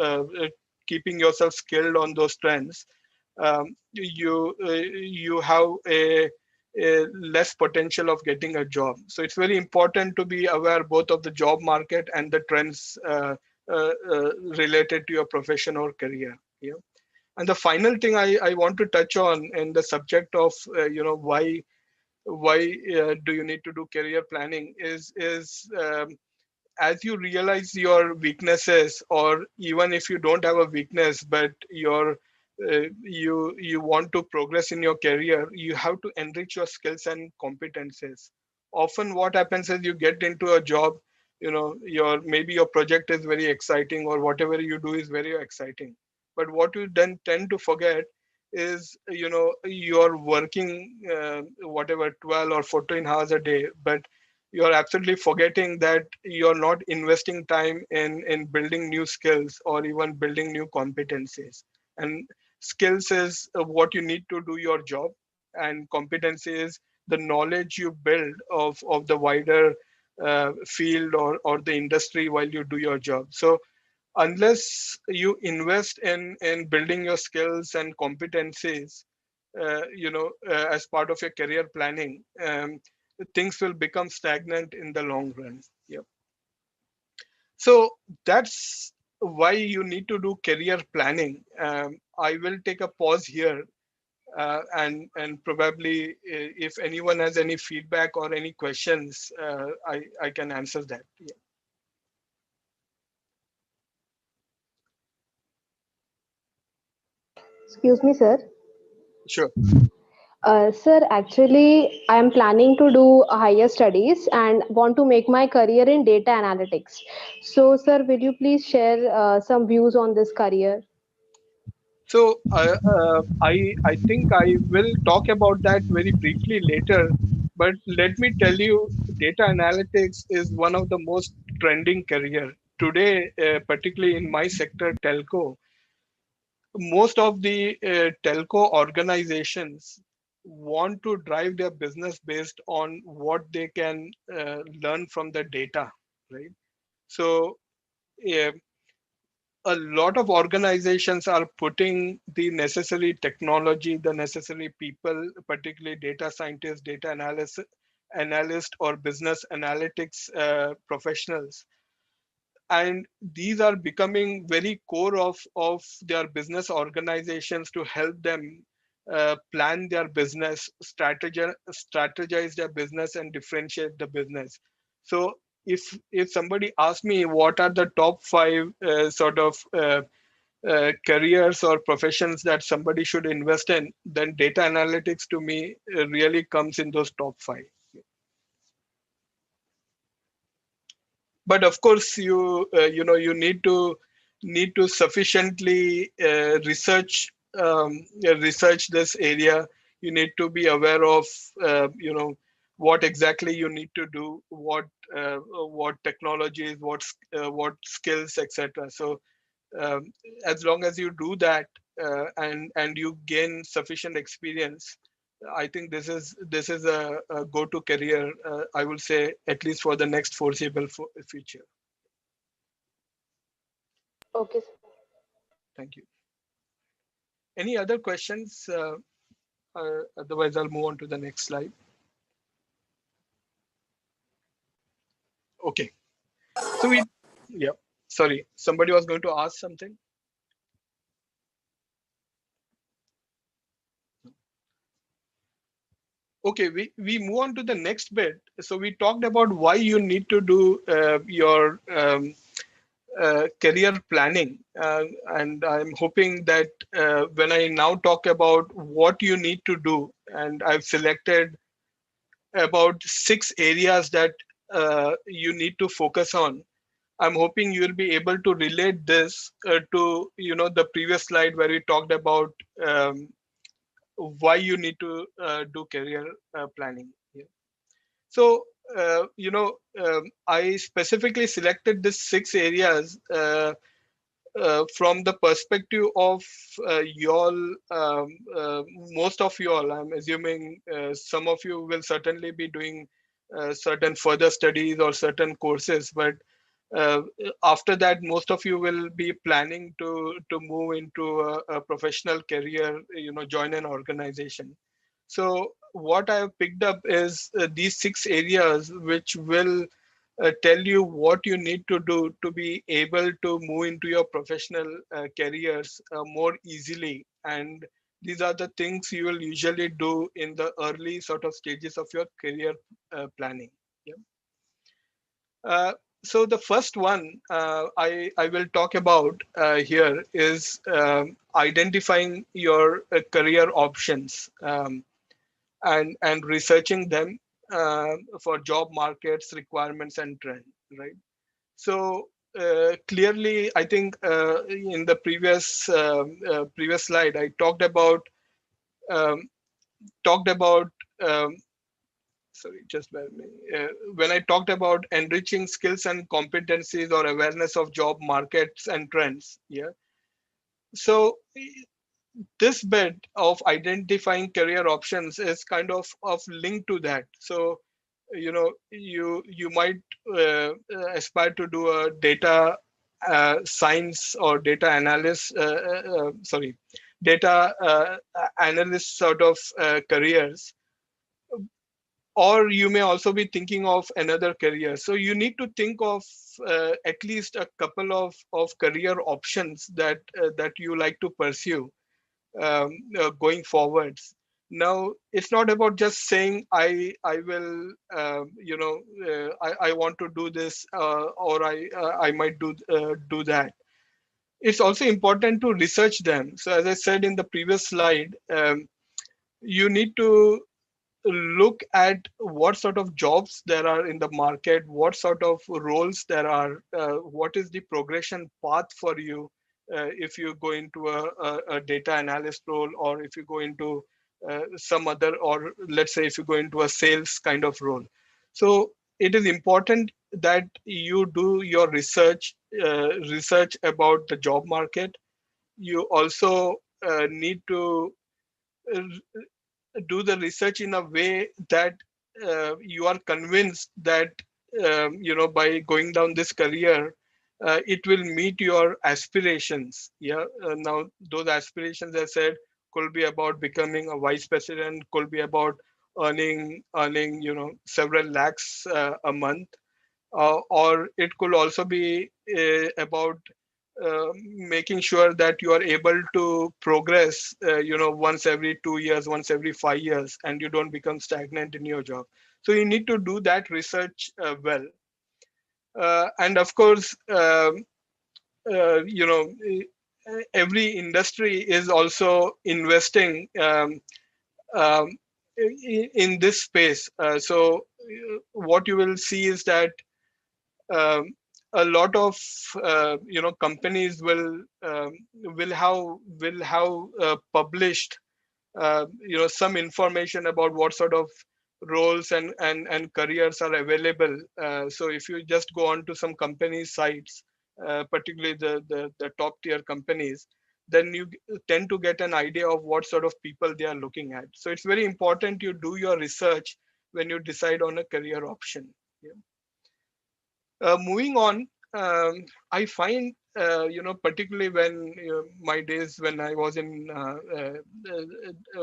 [SPEAKER 3] keeping yourself skilled on those trends, you have a less potential of getting a job. So it's very important to be aware both of the job market and the trends related to your profession or career. Yeah. And the final thing I want to touch on in the subject of why do you need to do career planning is as you realize your weaknesses, or even if you don't have a weakness but you want to progress in your career, you have to enrich your skills and competences. Often what happens is you get into a job, maybe your project is very exciting, or whatever you do is very exciting, but what you then tend to forget is you're working whatever 12 or 14 hours a day, but you're absolutely forgetting that you're not investing time in building new skills or even building new competencies. And skills is what you need to do your job, and competency is the knowledge you build of the wider field or the industry while you do your job. So unless you invest in building your skills and competencies as part of your career planning, things will become stagnant in the long run. Yeah. So that's why you need to do career planning. I will take a pause here, and probably if anyone has any feedback or any questions, I can answer that. Yeah.
[SPEAKER 7] Excuse me, sir.
[SPEAKER 3] Sure.
[SPEAKER 7] Sir, actually, I am planning to do higher studies and want to make my career in data analytics. So, sir, will you please share some views on this career?
[SPEAKER 3] So I think I will talk about that very briefly later. But let me tell you, data analytics is one of the most trending career today, particularly in my sector, telco. Most of the telco organizations want to drive their business based on what they can learn from the data, right? So uh, a lot of organizations are putting the necessary technology, the necessary people, particularly data scientists, data analyst or business analytics professionals. And these are becoming very core of their business organizations to help them plan their business, strategize their business, and differentiate the business. So if somebody asks me what are the top five careers or professions that somebody should invest in, then data analytics to me really comes in those top five. But of course, you need to sufficiently research this area. You need to be aware of what exactly you need to do, what technologies, what skills, etc. So as long as you do that, and you gain sufficient experience, I think this is a go-to career. I will say at least for the next foreseeable future.
[SPEAKER 7] Okay, sir.
[SPEAKER 3] Thank you. Any other questions? Otherwise, I'll move on to the next slide. Okay. So yeah. Sorry, somebody was going to ask something. Okay, we move on to the next bit. So we talked about why you need to do your career planning, and I'm hoping that when I now talk about what you need to do, and I've selected about 6 areas that you need to focus on. I'm hoping you will be able to relate this to the previous slide where we talked about why you need to do career planning. Yeah. So I specifically selected these 6 areas from the perspective of y'all, most of y'all. I'm assuming some of you will certainly be doing certain further studies or certain courses, but uh, after that, most of you will be planning to move into a professional career, join an organization. So what I have picked up is these 6 areas which will tell you what you need to do to be able to move into your professional careers more easily. And these are the things you will usually do in the early sort of stages of your career planning. Yeah. So the first one I will talk about here is identifying your career options. And researching them for job markets, requirements, and trend, right? So clearly, I think in the previous slide, I um, talked about sorry, just bear with me. When I talked about enriching skills and competencies or awareness of job markets and trends, yeah. So this bit of identifying career options is kind of linked to that. So you might aspire to do a data science or data analyst sorry, data analyst sort of careers, or you may also be thinking of another career. So you need to think of at least a couple of career options that you like to pursue going forwards. Now, it's not about just saying I will I want to do this or I might do that. It's also important to research them. So as I said in the previous slide, you need to look at what sort of jobs there are in the market, what sort of roles there are, what is the progression path for you if you go into a data analyst role, or if you go into some other, or let's say if you go into a sales kind of role. So it is important that you do your research about the job market. You also need to uh, do the research in a way that you are convinced that by going down this career it will meet your aspirations. Yeah. Now those aspirations, I said, could be about becoming a vice president, could be about earning several lakhs a month, or it could also be about making sure that you are able to progress once every 2 years, once every 5 years, and you don't become stagnant in your job. So you need to do that research well. And of course, every industry is also investing in this space. So what you will see is that um, a lot of companies will have published some information about what sort of roles and careers are available. So if you just go on to some company sites, particularly the top tier companies, then you tend to get an idea of what sort of people they are looking at. So it's very important you do your research when you decide on a career option. Yeah. Moving on, I find, particularly when my days when I was in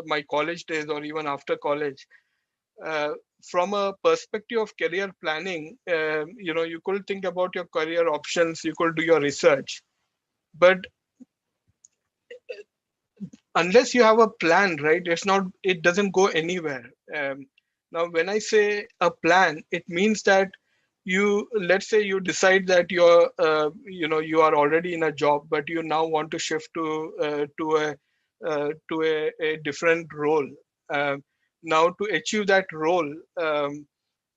[SPEAKER 3] my college days, or even after college, uh, from a perspective of career planning, you could think about your career options, you could do your research, but unless you have a plan, right, it doesn't go anywhere. Now, when I say a plan, it means that let's say you decide that you're you are already in a job, but you now want to shift to a different role. Now to achieve that role,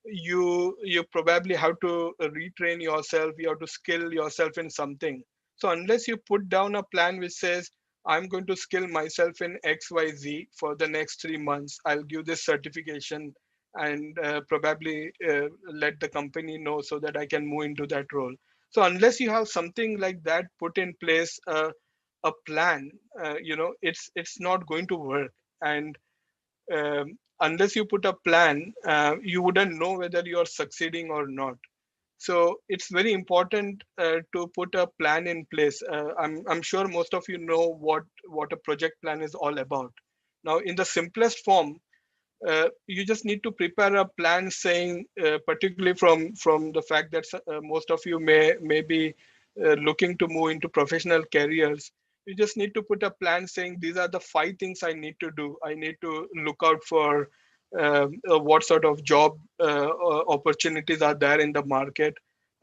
[SPEAKER 3] you probably have to retrain yourself, you have to skill yourself in something. So unless you put down a plan which says, I'm going to skill myself in XYZ for the next 3 months, I'll give this certification and probably let the company know so that I can move into that role. So unless you have something like that put in place, a plan, it's not going to work. And unless you put a plan, you wouldn't know whether you're succeeding or not. So it's very important to put a plan in place. I'm sure most of you know what a project plan is all about. Now, in the simplest form, you just need to prepare a plan saying, particularly from the fact that most of you may be looking to move into professional careers. You just need to put a plan saying, these are the 5 things I need to do. I need to look out for what sort of job opportunities are there in the market.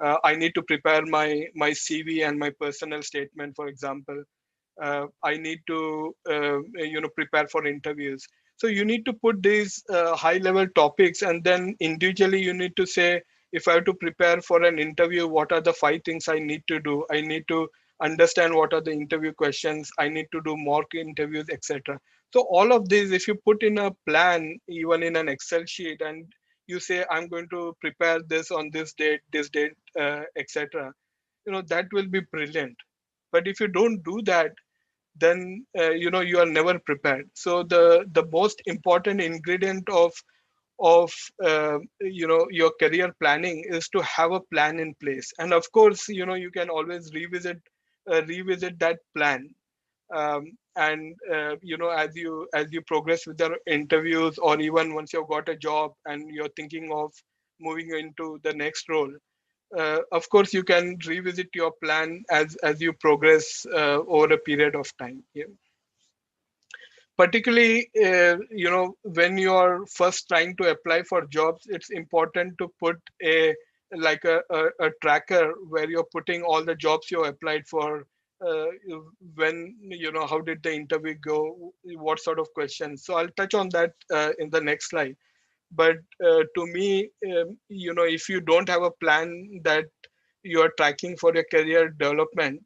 [SPEAKER 3] I need to prepare my CV and my personal statement, for example. I need to prepare for interviews. So you need to put these high level topics, and then individually you need to say, if I have to prepare for an interview, what are the 5 things I need to do? I need to understand what are the interview questions. I need to do mock interviews, etc. So all of these, if you put in a plan, even in an Excel sheet, and you say, I'm going to prepare this on this date, etc., that will be brilliant. But if you don't do that, then you are never prepared. So the most important ingredient of your career planning is to have a plan in place. And of course, you can always revisit that plan. And as you progress with the interviews, or even once you've got a job and you're thinking of moving into the next role, of course you can revisit your plan as you progress over a period of time. Yeah. Particularly when you're first trying to apply for jobs, it's important to put a tracker where you're putting all the jobs you applied for, uh, when how did the interview go, what sort of questions. So I'll touch on that in the next slide. But to me, if you don't have a plan that you are tracking for your career development,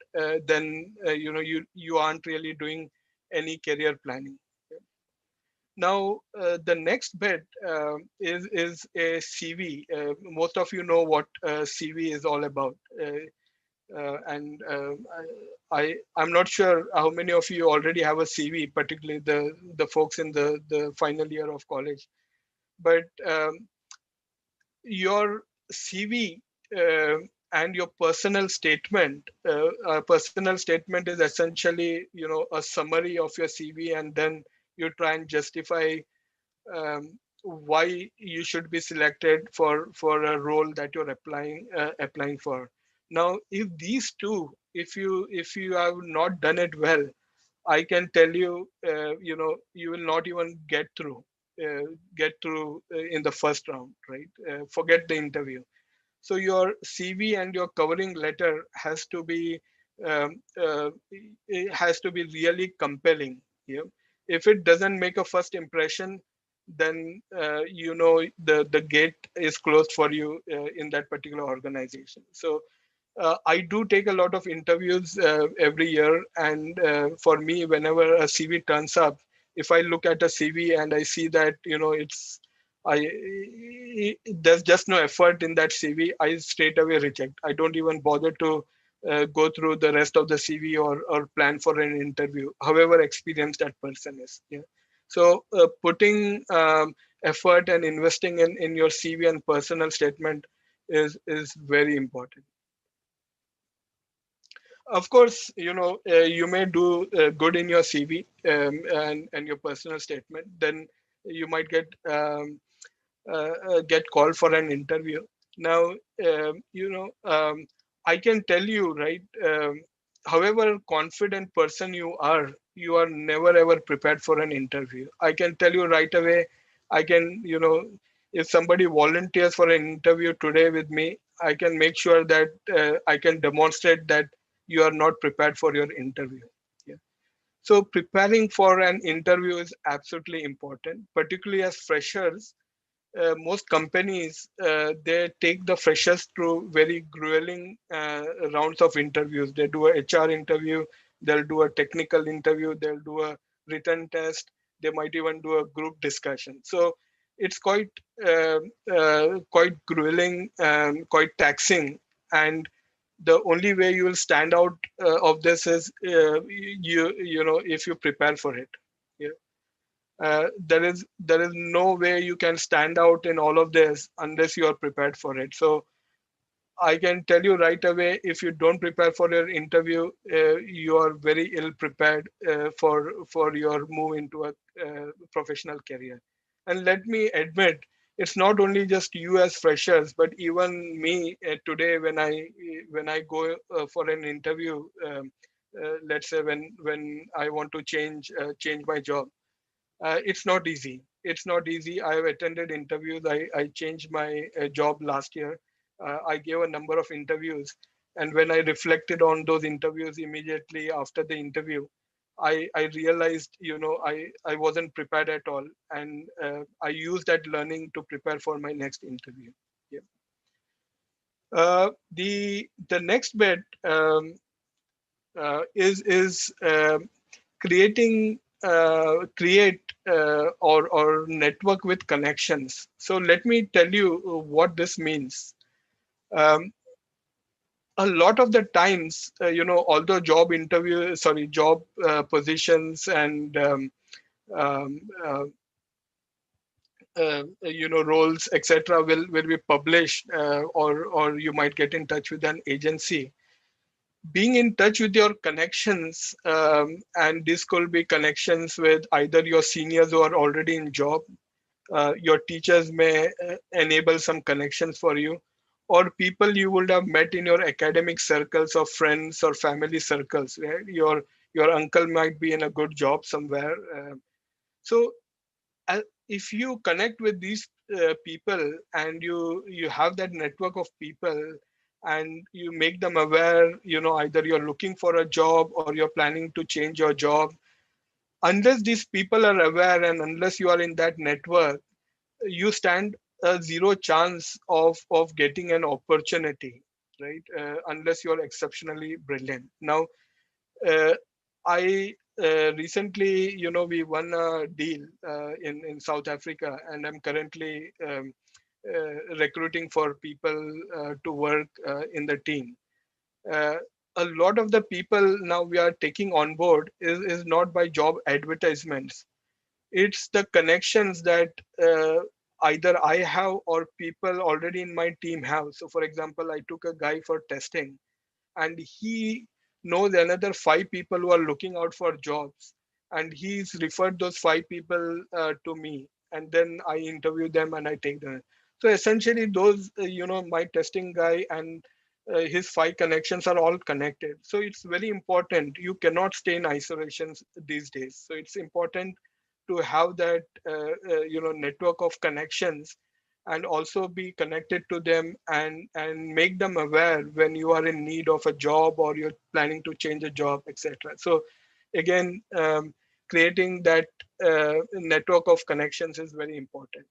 [SPEAKER 3] then you aren't really doing any career planning. Now, the next bit is a CV. Most of you know what CV is all about. And I'm not sure how many of you already have a CV, particularly the folks in the final year of college. But your CV and your personal statement. A personal statement is essentially, a summary of your CV, and then you try and justify why you should be selected for a role that you're applying for. Now, if these two, if you have not done it well, I can tell you, you will not even get through in the first round, right? Forget the interview. So your CV and your covering letter um, uh, has to be really compelling. Yeah? If it doesn't make a first impression, then the gate is closed for you in that particular organization. So I do take a lot of interviews every year, and for me, whenever a CV turns up, if I look at a CV and I see that there's just no effort in that CV, I straight away reject. I don't even bother to go through the rest of the CV or plan for an interview, however experienced that person is. Yeah. So putting effort and investing in your CV and personal statement is very important. Of course, you may do good in your CV and your personal statement. Then you might get called for an interview. Now, I can tell you, right? However confident person you are never ever prepared for an interview. I can tell you right away. I can, if somebody volunteers for an interview today with me, I can make sure that I can demonstrate that you are not prepared for your interview. Yeah. So preparing for an interview is absolutely important, particularly as freshers. Most companies, they take the freshers through very grueling rounds of interviews. They do a HR interview, they'll do a technical interview, they'll do a written test, they might even do a group discussion. So it's quite grueling and quite taxing. And the only way you will stand out of this is if you prepare for it. Yeah. There is no way you can stand out in all of this unless you are prepared for it. So I can tell you right away, if you don't prepare for your interview, you are very ill prepared for your move into a professional career. And let me admit, it's not only just you as freshers, but even me today when I go for an interview. Let's say when I want to change my job, it's not easy. It's not easy. I've attended interviews. I changed my job last year. I gave a number of interviews. And when I reflected on those interviews immediately after the interview, I realized, I wasn't prepared at all. And I used that learning to prepare for my next interview. Yeah. The next bit is create or network with connections. So let me tell you what this means. A lot of the times, although job positions and um, uh, roles, etc., will be published, or you might get in touch with an agency. Being in touch with your connections, and this could be connections with either your seniors who are already in job, your teachers may enable some connections for you, or people you would have met in your academic circles of friends or family circles, right? Your uncle might be in a good job somewhere. So if you connect with these people and you have that network of people and you make them aware, either you're looking for a job or you're planning to change your job, unless these people are aware and unless you are in that network, you stand a zero chance of getting an opportunity, right? Unless you're exceptionally brilliant. Now, uh, I recently, we won a deal in South Africa, and I'm currently recruiting for people to work in the team. Uh, a lot of the people now we are taking on board is not by job advertisements. It's the connections that either I have or people already in my team have. So, for example, I took a guy for testing, and he knows another 5 people who are looking out for jobs, and he's referred those 5 people to me, and then I interview them and I take them. So essentially those my testing guy and his 5 connections are all connected. So it's very important. You cannot stay in isolation these days. So it's important to have that network of connections, and also be connected to them and make them aware when you are in need of a job or you're planning to change a job, etc. So again, creating that network of connections is very important.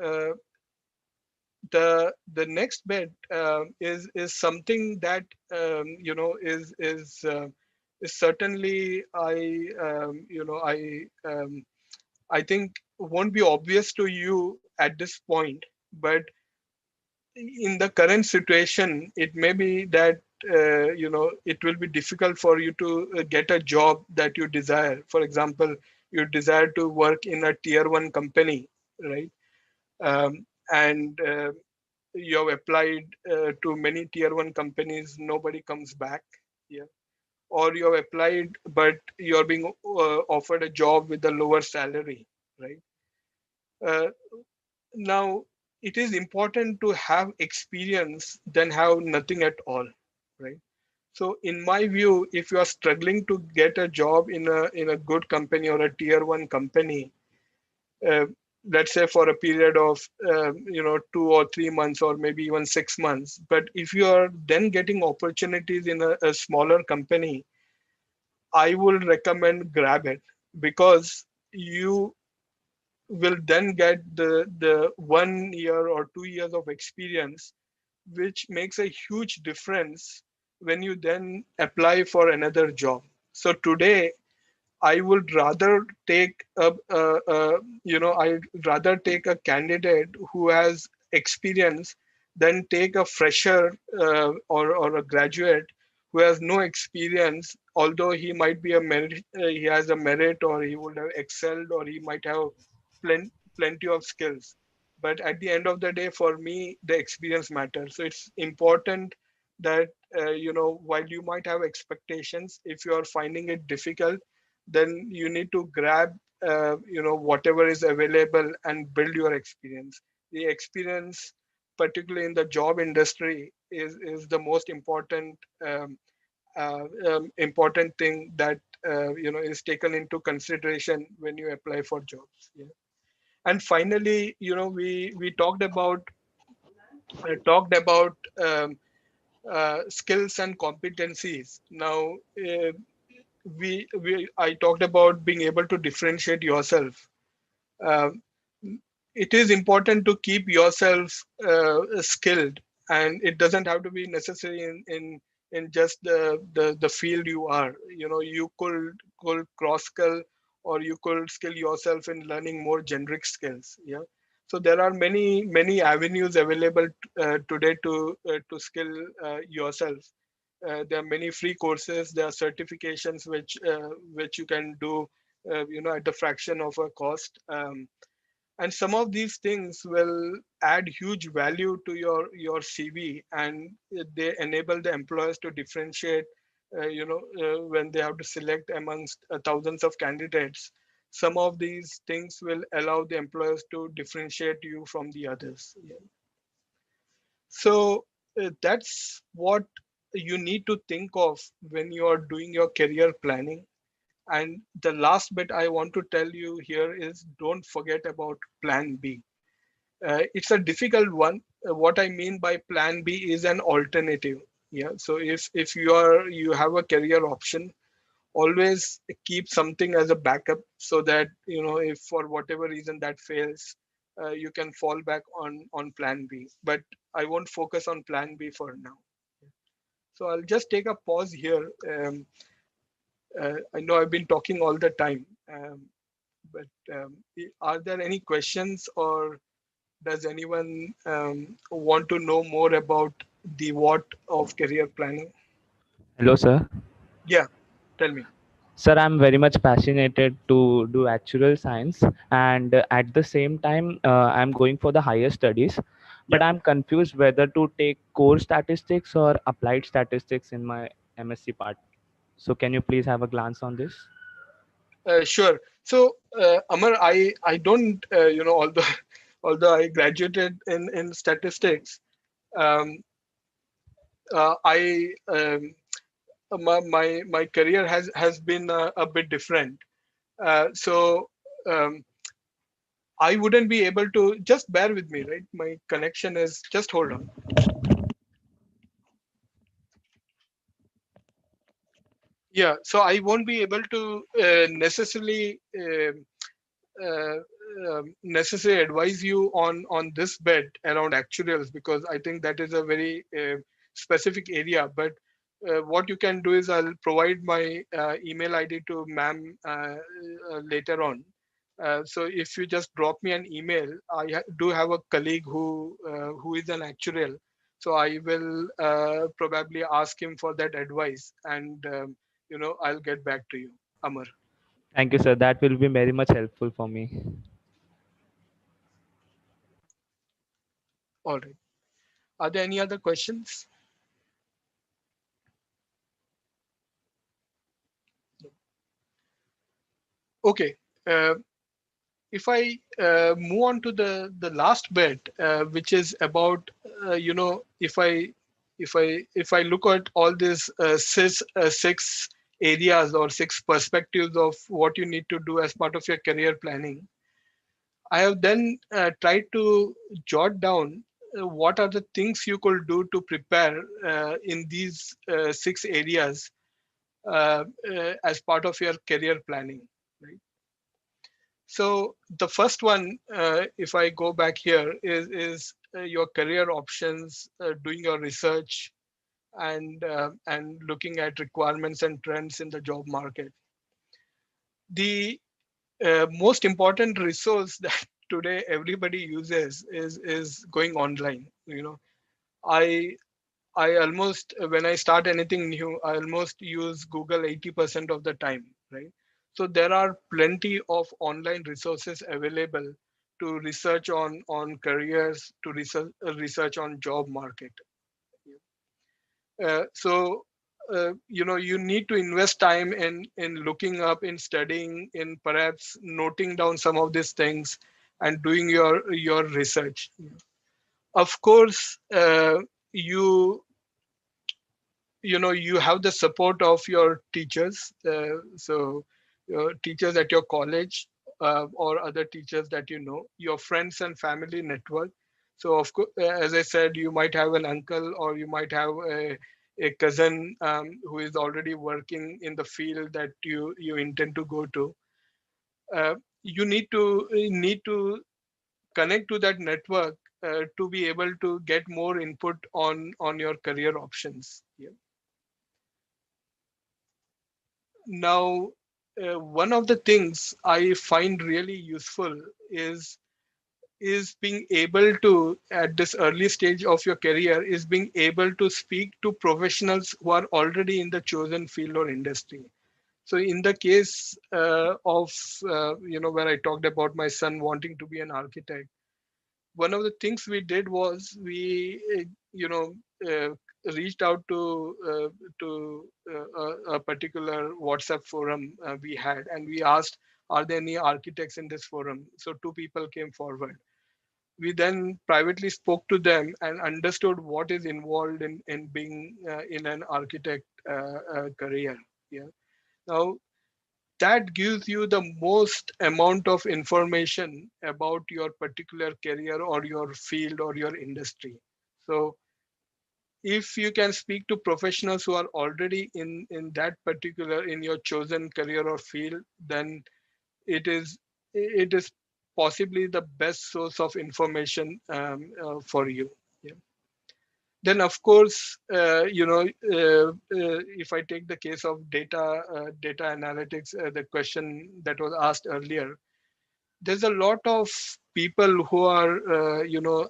[SPEAKER 3] uh, the next bit is something that is certainly I think won't be obvious to you at this point, but in the current situation, it may be that it will be difficult for you to get a job that you desire. For example, you desire to work in a tier 1 company, right? And you have applied to many tier 1 companies, nobody comes back. Yeah. Or you have applied, but you're being offered a job with a lower salary, right? Uh, Now, it is important to have experience than have nothing at all, right? So in my view, if you are struggling to get a job in a good company or a tier 1 company, uh, let's say for a period of 2 or 3 months or maybe even 6 months. But if you are then getting opportunities in a smaller company, I would recommend grab it, because you will then get the 1 year or 2 years of experience, which makes a huge difference when you then apply for another job. So today, I would rather take I'd rather take a candidate who has experience than take a fresher or a graduate who has no experience. Although he might be a merit, he has a merit, or he would have excelled, or he might have plenty of skills. But at the end of the day, for me, the experience matters. So it's important that while you might have expectations, if you are finding it difficult, then you need to grab whatever is available and build your experience. The experience, particularly in the job industry, is the most important thing that is taken into consideration when you apply for jobs. Yeah. And finally, we talked about skills and competencies. Now, I talked about being able to differentiate yourself. Uh, it is important to keep yourself skilled, and it doesn't have to be necessary in just the field you are. You could cross skill, or you could skill yourself in learning more generic skills. Yeah. So there are many avenues available today to skill yourself. There are many free courses. There are certifications which you can do, at the fraction of a cost. And some of these things will add huge value to your CV, and they enable the employers to differentiate. When they have to select amongst thousands of candidates, some of these things will allow the employers to differentiate you from the others. Yeah. So that's what you need to think of when you are doing your career planning. And the last bit I want to tell you here is, don't forget about plan B. It's a difficult one. What I mean by plan B is an alternative. Yeah. So if you have a career option, always keep something as a backup, so that if for whatever reason that fails, you can fall back on plan B. But I won't focus on plan B for now. So I'll just take a pause here. I know I've been talking all the time, but are there any questions, or does anyone want to know more about the what of career planning?
[SPEAKER 6] Hello, sir.
[SPEAKER 3] Yeah, tell me.
[SPEAKER 6] Sir, I'm very much passionate to do actuarial science, and at the same time, I'm going for the higher studies. But
[SPEAKER 3] Yeah.
[SPEAKER 6] I'm confused whether to take core statistics or applied statistics in my MSc part. So, can you please have a glance on this?
[SPEAKER 3] Sure. So, Amar, I don't, although although I graduated in statistics, um, I my career has been a bit different. So I wouldn't be able to. Just bear with me, right? My connection is. Just hold on. Yeah. So I won't be able to necessarily. Uh, necessarily advise you on this bit around actuarials, because I think that is a very specific area. But what you can do is, I'll provide my email ID to ma'am later on. So if you just drop me an email, I do have a colleague who is an actuarial. So I will probably ask him for that advice, and I'll get back to you, Amar.
[SPEAKER 6] Thank you, sir. That will be very much helpful for me.
[SPEAKER 3] All right. Are there any other questions? Okay. If I move on to the last bit, which is about if I look at all these six areas or six perspectives of what you need to do as part of your career planning, I have then tried to jot down what are the things you could do to prepare in these 6 areas as part of your career planning. Right? So the first one, if I go back here, is your career options, doing your research, and looking at requirements and trends in the job market. The most important resource that today everybody uses is going online. I I almost, when I start anything new, I almost use Google 80% of the time, right? So there are plenty of online resources available to research on careers, to research on job market. So you need to invest time in looking up, in studying, in perhaps noting down some of these things and doing your research. Of course, you have the support of your teachers, so your teachers at your college, or other teachers that your friends and family network. So of course, as I said, you might have an uncle, or you might have a cousin who is already working in the field that you intend to go to. You need to connect to that network to be able to get more input on your career options. Yeah. Now, one of the things I find really useful is being able to, at this early stage of your career, is being able to speak to professionals who are already in the chosen field or industry. So in the case of where I talked about my son wanting to be an architect, one of the things we did was we reached out to a particular WhatsApp forum we had, and we asked, are there any architects in this forum? So 2 people came forward. We then privately spoke to them and understood what is involved in being in an architect career. Yeah. Now, that gives you the most amount of information about your particular career or your field or your industry. So if you can speak to professionals who are already in that particular, in your chosen career or field, then it is possibly the best source of information for you. Yeah. Then of course, if I take the case of data analytics, the question that was asked earlier, there's a lot of people who are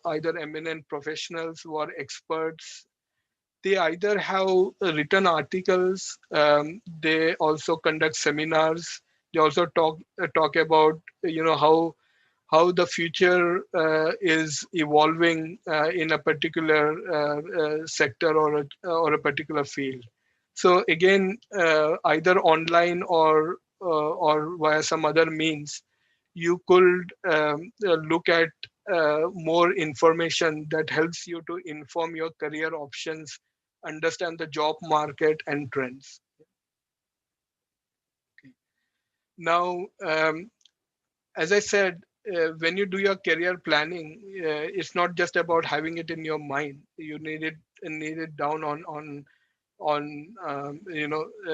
[SPEAKER 3] either eminent professionals, who are experts. They either have written articles, they also conduct seminars, they also talk about how the future is evolving in a particular sector or a particular field. So again, either online or via some other means, you could look at more information that helps you to inform your career options, understand the job market and trends. Now, as I said, when you do your career planning, it's not just about having it in your mind. You need it down on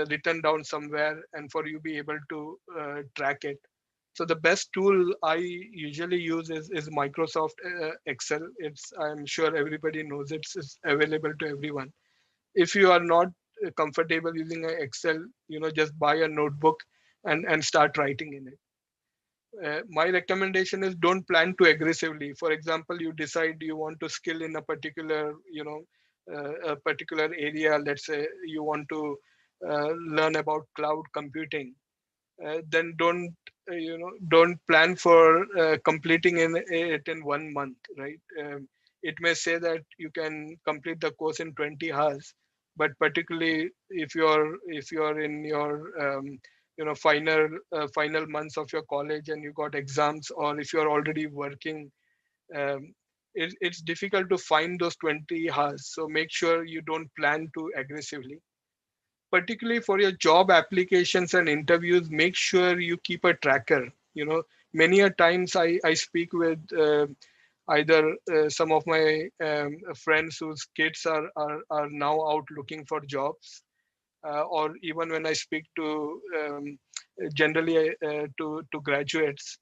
[SPEAKER 3] written down somewhere, and for you be able to track it. So the best tool I usually use is Microsoft Excel. I'm sure everybody knows it's available to everyone. If you are not comfortable using Excel, just buy a notebook and start writing in it. My recommendation is don't plan too aggressively. For example, you decide you want to skill in a particular, a particular area. Let's say you want to learn about cloud computing. Then don't plan for completing it in 1 month, right? It may say that you can complete the course in 20 hours, but particularly if you're in your final months of your college and you got exams, or if you're already working, it's difficult to find those 20 hours. So make sure you don't plan too aggressively. Particularly for your job applications and interviews, make sure you keep a tracker. many a times I speak with either some of my friends whose kids are now out looking for jobs, or even when I speak to generally to graduates,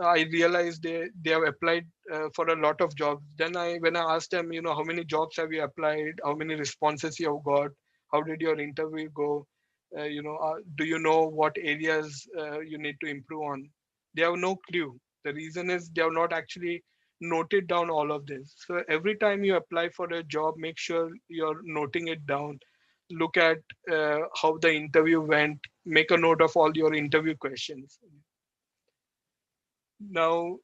[SPEAKER 3] I realized they have applied for a lot of jobs. Then when I asked them, how many jobs have you applied? How many responses you have got? How did your interview go? Do you know what areas you need to improve on? They have no clue. The reason is they have not actually noted down all of this. So every time you apply for a job, make sure you're noting it down. Look at how the interview went. Make a note of all your interview questions. Now,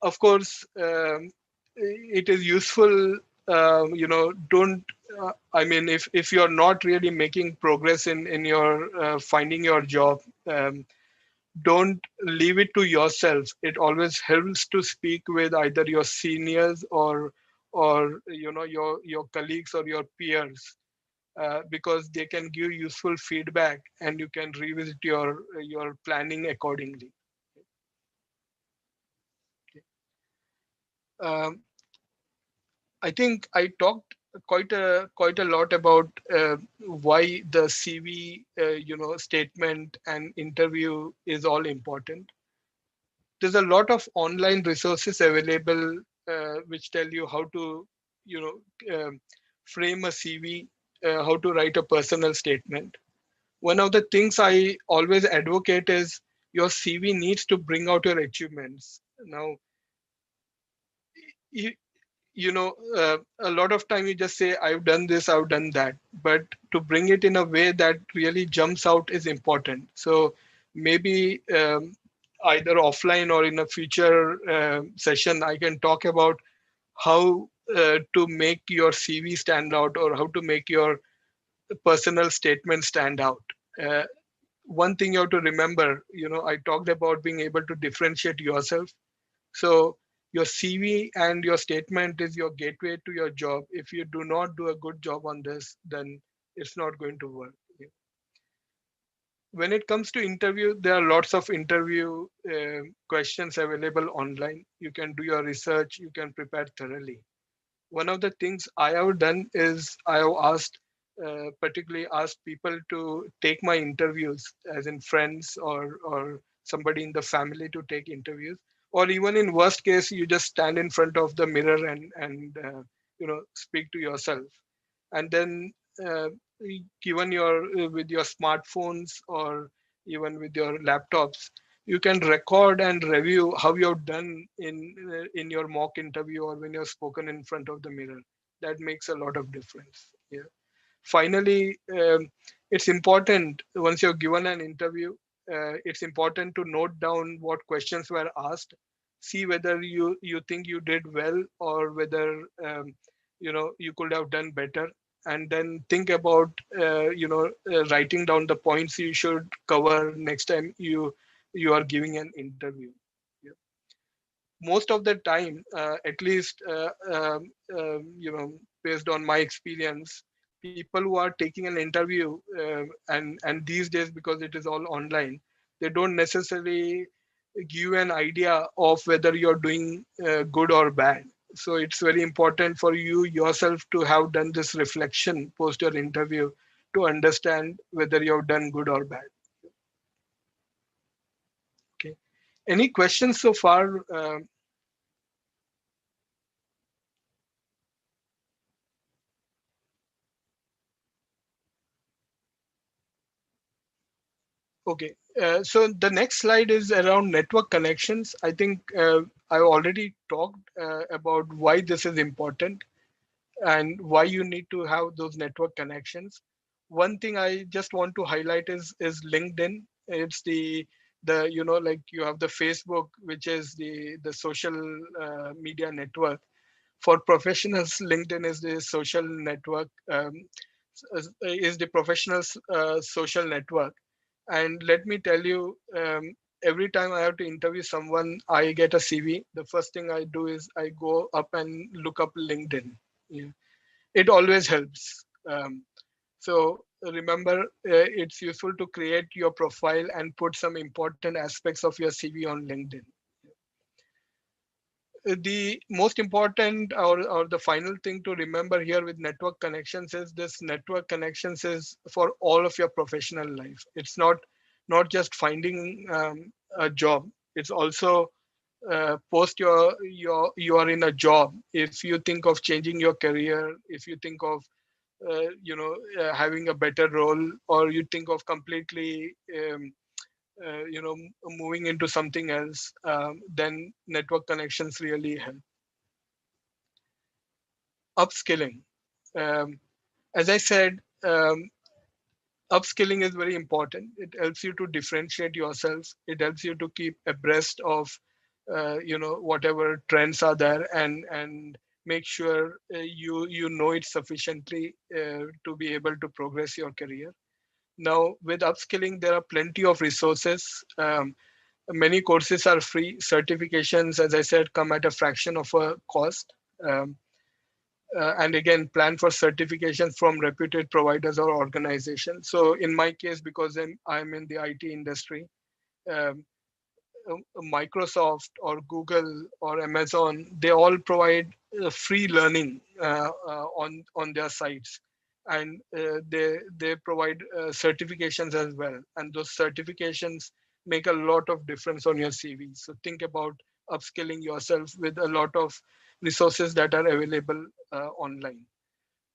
[SPEAKER 3] of course, it is useful. Don't. I mean, if you're not really making progress in your finding your job, don't leave it to yourself. It always helps to speak with either your seniors or your colleagues or your peers, because they can give useful feedback and you can revisit your planning accordingly. Um, I think I talked quite a lot about why the CV, statement and interview is all important. There's a lot of online resources available which tell you how to, frame a CV, how to write a personal statement. One of the things I always advocate is your CV needs to bring out your achievements. Now, a lot of time you just say I've done this, I've done that, but to bring it in a way that really jumps out is important. So maybe either offline or in a future session I can talk about how to make your CV stand out, or how to make your personal statement stand out. One thing you have to remember, I talked about being able to differentiate yourself. So your CV and your statement is your gateway to your job. If you do not do a good job on this, then it's not going to work. When it comes to interview, there are lots of interview questions available online. You can do your research, you can prepare thoroughly. One of the things I have done is I have particularly asked people to take my interviews, as in friends or somebody in the family to take interviews, or even in worst case, you just stand in front of the mirror and speak to yourself, and then given with your smartphones or even with your laptops, you can record and review how you have done in your mock interview or when you're spoken in front of the mirror. That makes a lot of difference. Yeah. Finally, it's important once you're given an interview, it's important to note down what questions were asked, see whether you think you did well or whether you could have done better, and then think about writing down the points you should cover next time you are giving an interview. Yeah. Most of the time, at least based on my experience, people who are taking an interview, and these days because it is all online, they don't necessarily give an idea of whether you're doing good or bad. So it's very important for you yourself to have done this reflection post your interview to understand whether you've done good or bad. Okay. Any questions so far? Okay, so the next slide is around network connections. I think I already talked about why this is important and why you need to have those network connections. One thing I just want to highlight is LinkedIn. It's like you have the Facebook, which is the social media network. For professionals, LinkedIn is the social network, is the professional social network. And let me tell you, every time I have to interview someone, I get a CV. The first thing I do is I go up and look up LinkedIn. Yeah. It always helps. So remember, it's useful to create your profile and put some important aspects of your CV on LinkedIn. The most important or the final thing to remember here with network connections is this network connections is for all of your professional life. It's not just finding a job. It's also post you are in a job. If you think of changing your career, if you think of having a better role, or you think of completely moving into something else, then network connections really help. Upskilling, um, as I said, upskilling is very important. It helps you to differentiate yourself. It helps you to keep abreast of whatever trends are there, and make sure you know it sufficiently to be able to progress your career. Now, with upskilling, there are plenty of resources. Many courses are free. Certifications, as I said, come at a fraction of a cost. And again, plan for certifications from reputed providers or organizations. So in my case, because I'm in the IT industry, um, Microsoft or Google or Amazon, they all provide free learning on their sites, and they provide certifications as well. And those certifications make a lot of difference on your CV. So think about upskilling yourself with a lot of resources that are available online,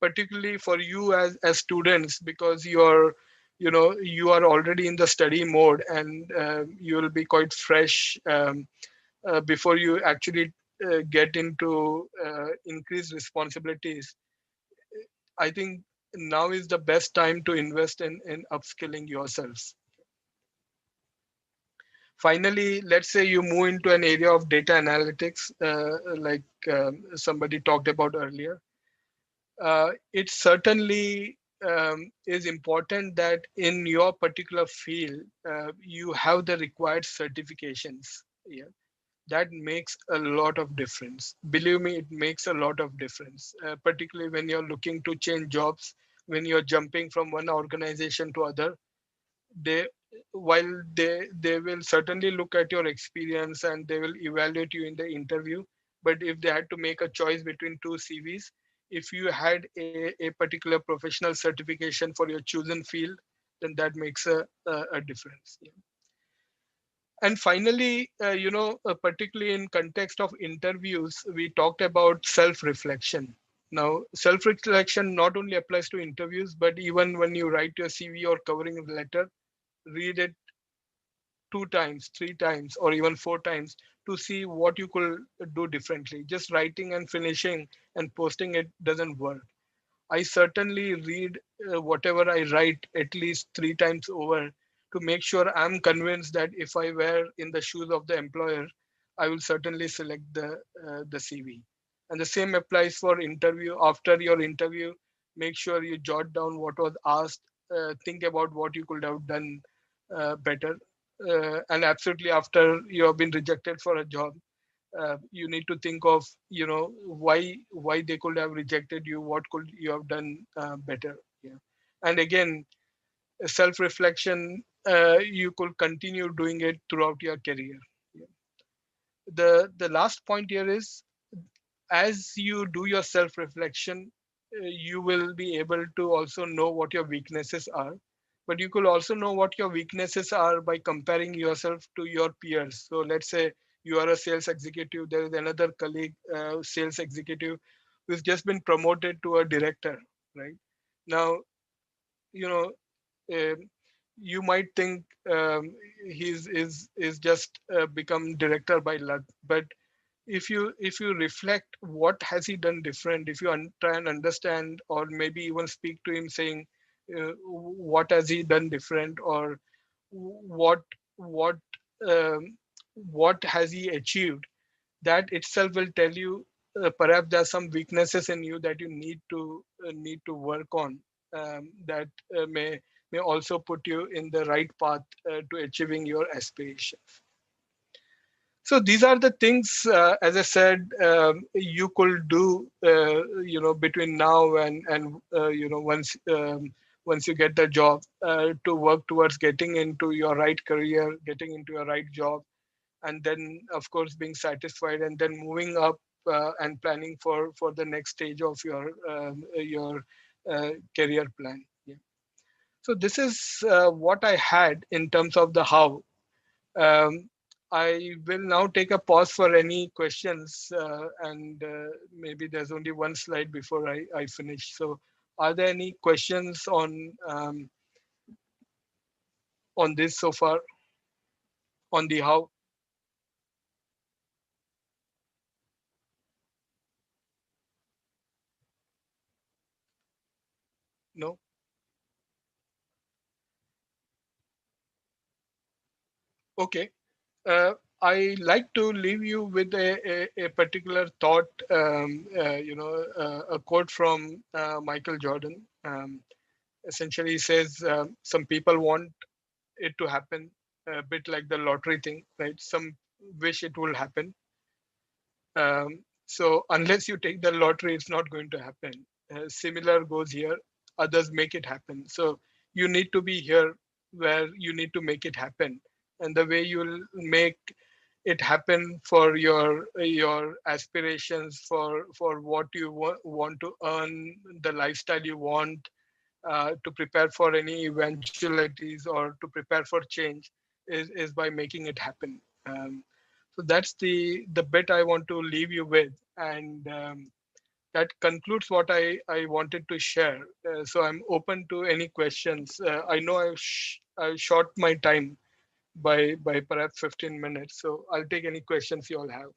[SPEAKER 3] particularly for you as students, because you are already in the study mode, and you will be quite fresh before you actually get into increased responsibilities. I think now is the best time to invest in upskilling yourselves. Finally, let's say you move into an area of data analytics, like somebody talked about earlier. It certainly is important that in your particular field, you have the required certifications. Yeah, that makes a lot of difference. Believe me, it makes a lot of difference, particularly when you're looking to change jobs, when you're jumping from one organization to other. They, while they will certainly look at your experience and they will evaluate you in the interview, but if they had to make a choice between two CVs, if you had a particular professional certification for your chosen field, then that makes a difference. Yeah. And finally, particularly in context of interviews, we talked about self-reflection. Now, self-reflection not only applies to interviews, but even when you write your CV or covering letter, read it 2 times, 3 times, or even 4 times to see what you could do differently. Just writing and finishing and posting it doesn't work. I certainly read whatever I write at least 3 times over to make sure I'm convinced that if I were in the shoes of the employer, I will certainly select the CV. And the same applies for interview. After your interview, make sure you jot down what was asked, think about what you could have done better. And absolutely, after you have been rejected for a job, you need to think of why they could have rejected you, what could you have done better. Yeah. And again, self reflection, you could continue doing it throughout your career. Yeah. The last point here is, as you do your self reflection, you will be able to also know what your weaknesses are, but you could also know what your weaknesses are by comparing yourself to your peers. So let's say you are a sales executive, there is another colleague, sales executive, who's just been promoted to a director, right? Now, you know um, you might think he's is just become director by luck, but if you reflect what has he done different, if you try and understand, or maybe even speak to him saying what has he done different, or what what um, what has he achieved, that itself will tell you perhaps there are some weaknesses in you that you need to work on, that may also put you in the right path to achieving your aspirations. So these are the things, as I said, you could do, between now and once once you get the job, to work towards getting into your right career, getting into your right job, and then of course being satisfied, and then moving up and planning for the next stage of your career plan. Yeah. So this is what I had in terms of the how. um, I will now take a pause for any questions, and maybe there's only one slide before I finish. So are there any questions on this so far, on the how? No? Okay. I like to leave you with a particular thought, a quote from Michael Jordan. Essentially, he says, some people want it to happen, a bit like the lottery thing, right? Some wish it will happen. So unless you take the lottery, it's not going to happen. Similar goes here. Others make it happen. So you need to be here where you need to make it happen. And the way you'll make it happen for your aspirations, for what you want to earn, the lifestyle you want, to prepare for any eventualities or to prepare for change, is by making it happen. So that's the bit I want to leave you with, and that concludes what I wanted to share. So I'm open to any questions. I know I short my time by perhaps 15 minutes, so I'll take any questions you all have.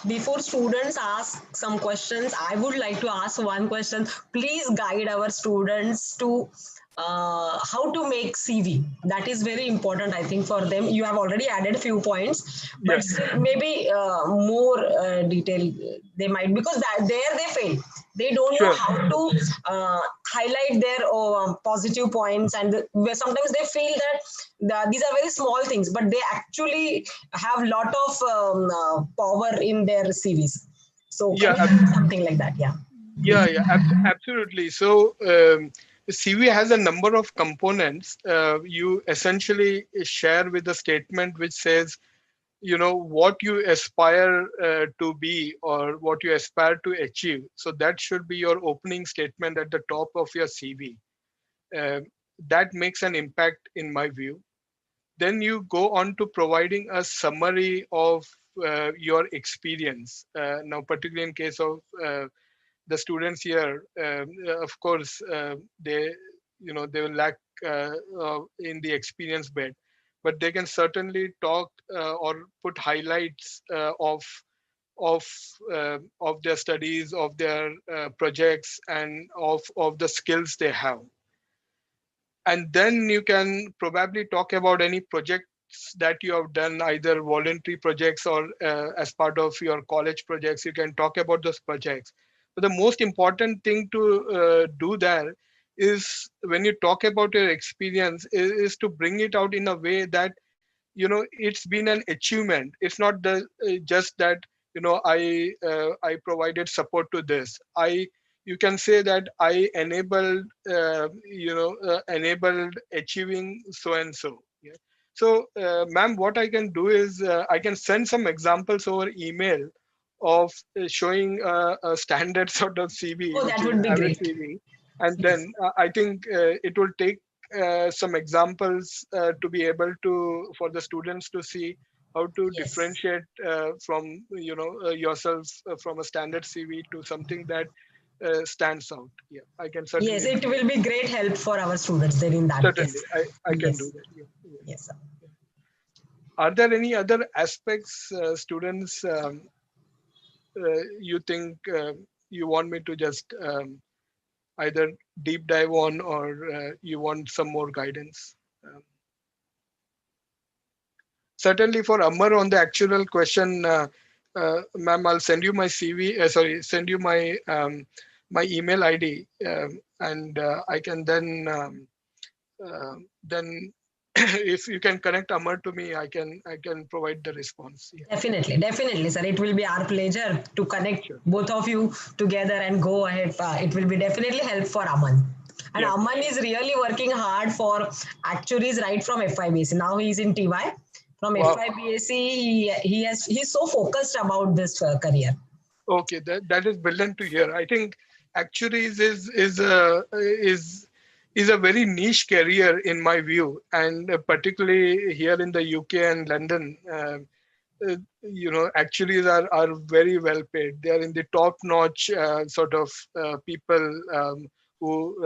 [SPEAKER 2] Before students ask some questions, I would like to ask one question. Please guide our students to how to make CV. That is very important, I think, for them. You have already added a few points, but
[SPEAKER 3] Yes.
[SPEAKER 2] maybe more detail they might, because there they fail. They don't know
[SPEAKER 3] Sure.
[SPEAKER 2] how to highlight their positive points, and sometimes they feel that these are very small things, but they actually have a lot of power in their CVs. So
[SPEAKER 3] Yeah.
[SPEAKER 2] can you do something like that? Yeah.
[SPEAKER 3] Yeah, absolutely. So CV has a number of components. You essentially share with a statement which says, what you aspire to be or what you aspire to achieve. So that should be your opening statement at the top of your CV. That makes an impact in my view. Then you go on to providing a summary of your experience. Now, particularly in case of the students here, of course, they will lack in the experience bit, but they can certainly talk or put highlights of their studies, of their projects, and of the skills they have. And then you can probably talk about any projects that you have done, either voluntary projects or as part of your college projects. You can talk about those projects. But the most important thing to do there is, when you talk about your experience, is to bring it out in a way that it's been an achievement. It's not just that I provided support to this. You can say that I enabled enabled achieving so and so. Yeah. So ma'am, what I can do is I can send some examples over email of showing a standard sort of CV,
[SPEAKER 2] Oh,
[SPEAKER 3] which
[SPEAKER 2] that
[SPEAKER 3] is
[SPEAKER 2] would be
[SPEAKER 3] average
[SPEAKER 2] great.
[SPEAKER 3] CV, and
[SPEAKER 2] Yes.
[SPEAKER 3] then I think it will take some examples to be able to, for the students to see how to
[SPEAKER 2] Yes.
[SPEAKER 3] differentiate from yourself from a standard CV to something that stands out. Yeah, I can certainly
[SPEAKER 2] Yes,
[SPEAKER 3] do
[SPEAKER 2] it
[SPEAKER 3] that.
[SPEAKER 2] will be great help for our students there in that
[SPEAKER 3] Certainly,
[SPEAKER 2] case.
[SPEAKER 3] I can do
[SPEAKER 2] Yes.
[SPEAKER 3] that. Yeah, yeah.
[SPEAKER 2] Yes, sir.
[SPEAKER 3] Are there any other aspects, students, you think you want me to just either deep dive on, or you want some more guidance? Certainly for Amar, on the actual question, ma'am, I'll send you my CV. Send you my email ID, and I can then if you can connect Amar to me, I can provide the response. Yeah.
[SPEAKER 2] Definitely, sir. It will be our pleasure to connect
[SPEAKER 3] Sure.
[SPEAKER 2] both of you together and go ahead. It will be definitely help for Aman. And
[SPEAKER 3] Yeah.
[SPEAKER 2] Aman is really working hard for actuaries right from FIBAC. Now he is in TY. From
[SPEAKER 3] Wow.
[SPEAKER 2] FIBAC, he's so focused about this career.
[SPEAKER 3] Okay, that is brilliant to hear. I think actuaries is a very niche career in my view, and particularly here in the UK and London. Actuaries are very well paid. They are in the top notch sort of people who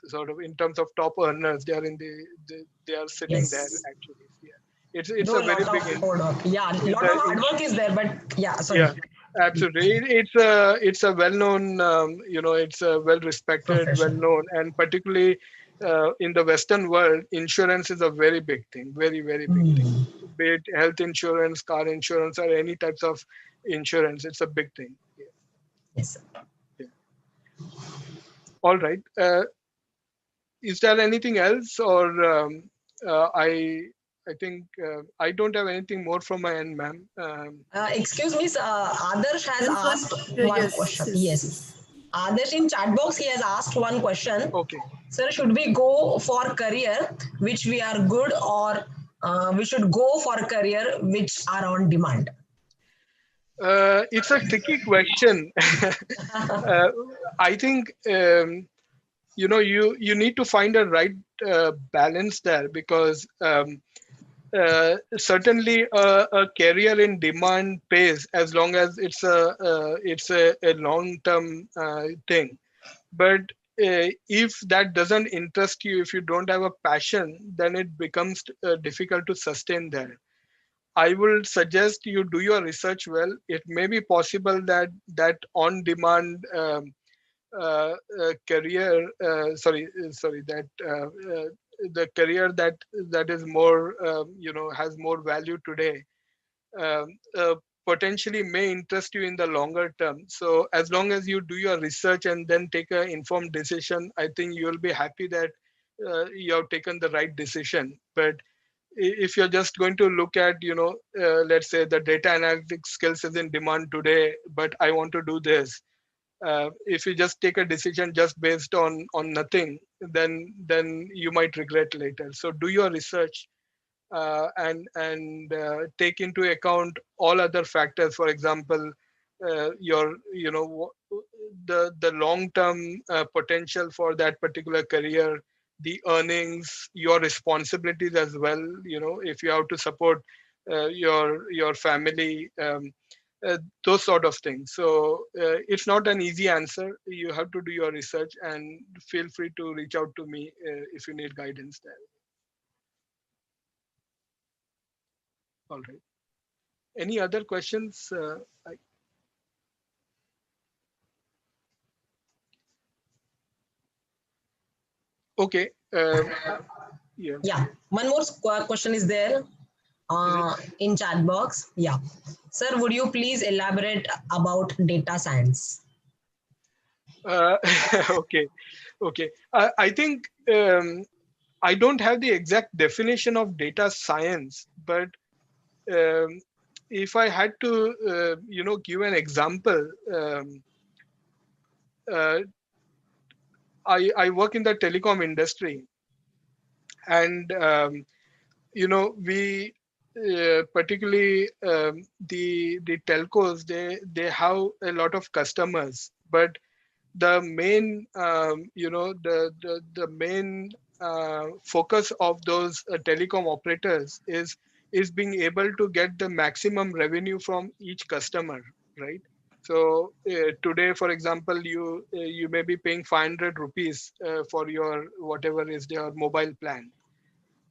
[SPEAKER 3] sort of in terms of top earners. They are they are sitting there
[SPEAKER 2] Yes.
[SPEAKER 3] actually. Yeah, it's
[SPEAKER 2] Do
[SPEAKER 3] a
[SPEAKER 2] a
[SPEAKER 3] very
[SPEAKER 2] lot
[SPEAKER 3] big
[SPEAKER 2] of hard work. Yeah, a
[SPEAKER 3] it's
[SPEAKER 2] lot of hard
[SPEAKER 3] a
[SPEAKER 2] work is there, but yeah, sorry.
[SPEAKER 3] yeah, absolutely. It's a well-known, it's a well-respected,
[SPEAKER 2] Profession.
[SPEAKER 3] well-known, and particularly in the Western world, insurance is a very big thing, very, very big thing.
[SPEAKER 2] Hmm.
[SPEAKER 3] Be it health insurance, car insurance, or any types of insurance, it's a big thing. Yeah.
[SPEAKER 2] Yes, sir.
[SPEAKER 3] Yeah. All right. Is there anything else, or I think I don't have anything more from my end, ma'am.
[SPEAKER 2] Excuse me, sir. Adarsh has
[SPEAKER 4] There is one.
[SPEAKER 2] asked one
[SPEAKER 4] Yes,
[SPEAKER 2] question.
[SPEAKER 4] yes,
[SPEAKER 2] Yes.
[SPEAKER 4] yes.
[SPEAKER 2] Adarsh in chat box, he has asked one question.
[SPEAKER 3] Okay.
[SPEAKER 2] Sir, should we go for career which we are good, or we should go for career which are on demand?
[SPEAKER 3] It's a tricky question. uh, I think you need to find a right balance there, because certainly a career in demand pays as long as it's a long term thing. But if that doesn't interest you, if you don't have a passion, then it becomes difficult to sustain there. I will suggest you do your research well. It may be possible that on-demand career, that the career that is more, has more value today, um, uh, potentially may interest you in the longer term. So as long as you do your research and then take an informed decision, I think you will be happy that you have taken the right decision. But if you're just going to look at, let's say the data analytics skills is in demand today, but I want to do this. If you just take a decision just based on nothing, then you might regret later. So do your research, and take into account all other factors. For example, your the long term potential for that particular career, the earnings, your responsibilities as well. If you have to support your family, those sort of things. So it's not an easy answer. You have to do your research, and feel free to reach out to me if you need guidance there. All right. Any other questions? Okay. Yeah.
[SPEAKER 2] Yeah, one more question is there
[SPEAKER 3] Is it?
[SPEAKER 2] in chat box. Yeah. Sir, would you please elaborate about data science?
[SPEAKER 3] Uh, okay. Okay. I think I don't have the exact definition of data science, but um, if I had to, give an example, uh, I work in the telecom industry, and we particularly the telcos, they have a lot of customers, but the main the main focus of those telecom operators is being able to get the maximum revenue from each customer, right? So today, for example, you may be paying 500 rupees for your whatever is their mobile plan.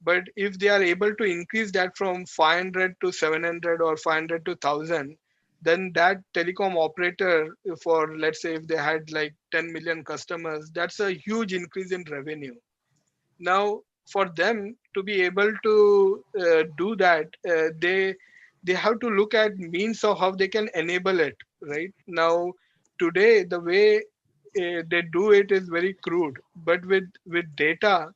[SPEAKER 3] But if they are able to increase that from 500 to 700 or 500 to 1000, then that telecom operator, for let's say if they had like 10 million customers, that's a huge increase in revenue. Now, for them to be able to do that, they have to look at means of how they can enable it. Right now, today the way they do it is very crude. But with data,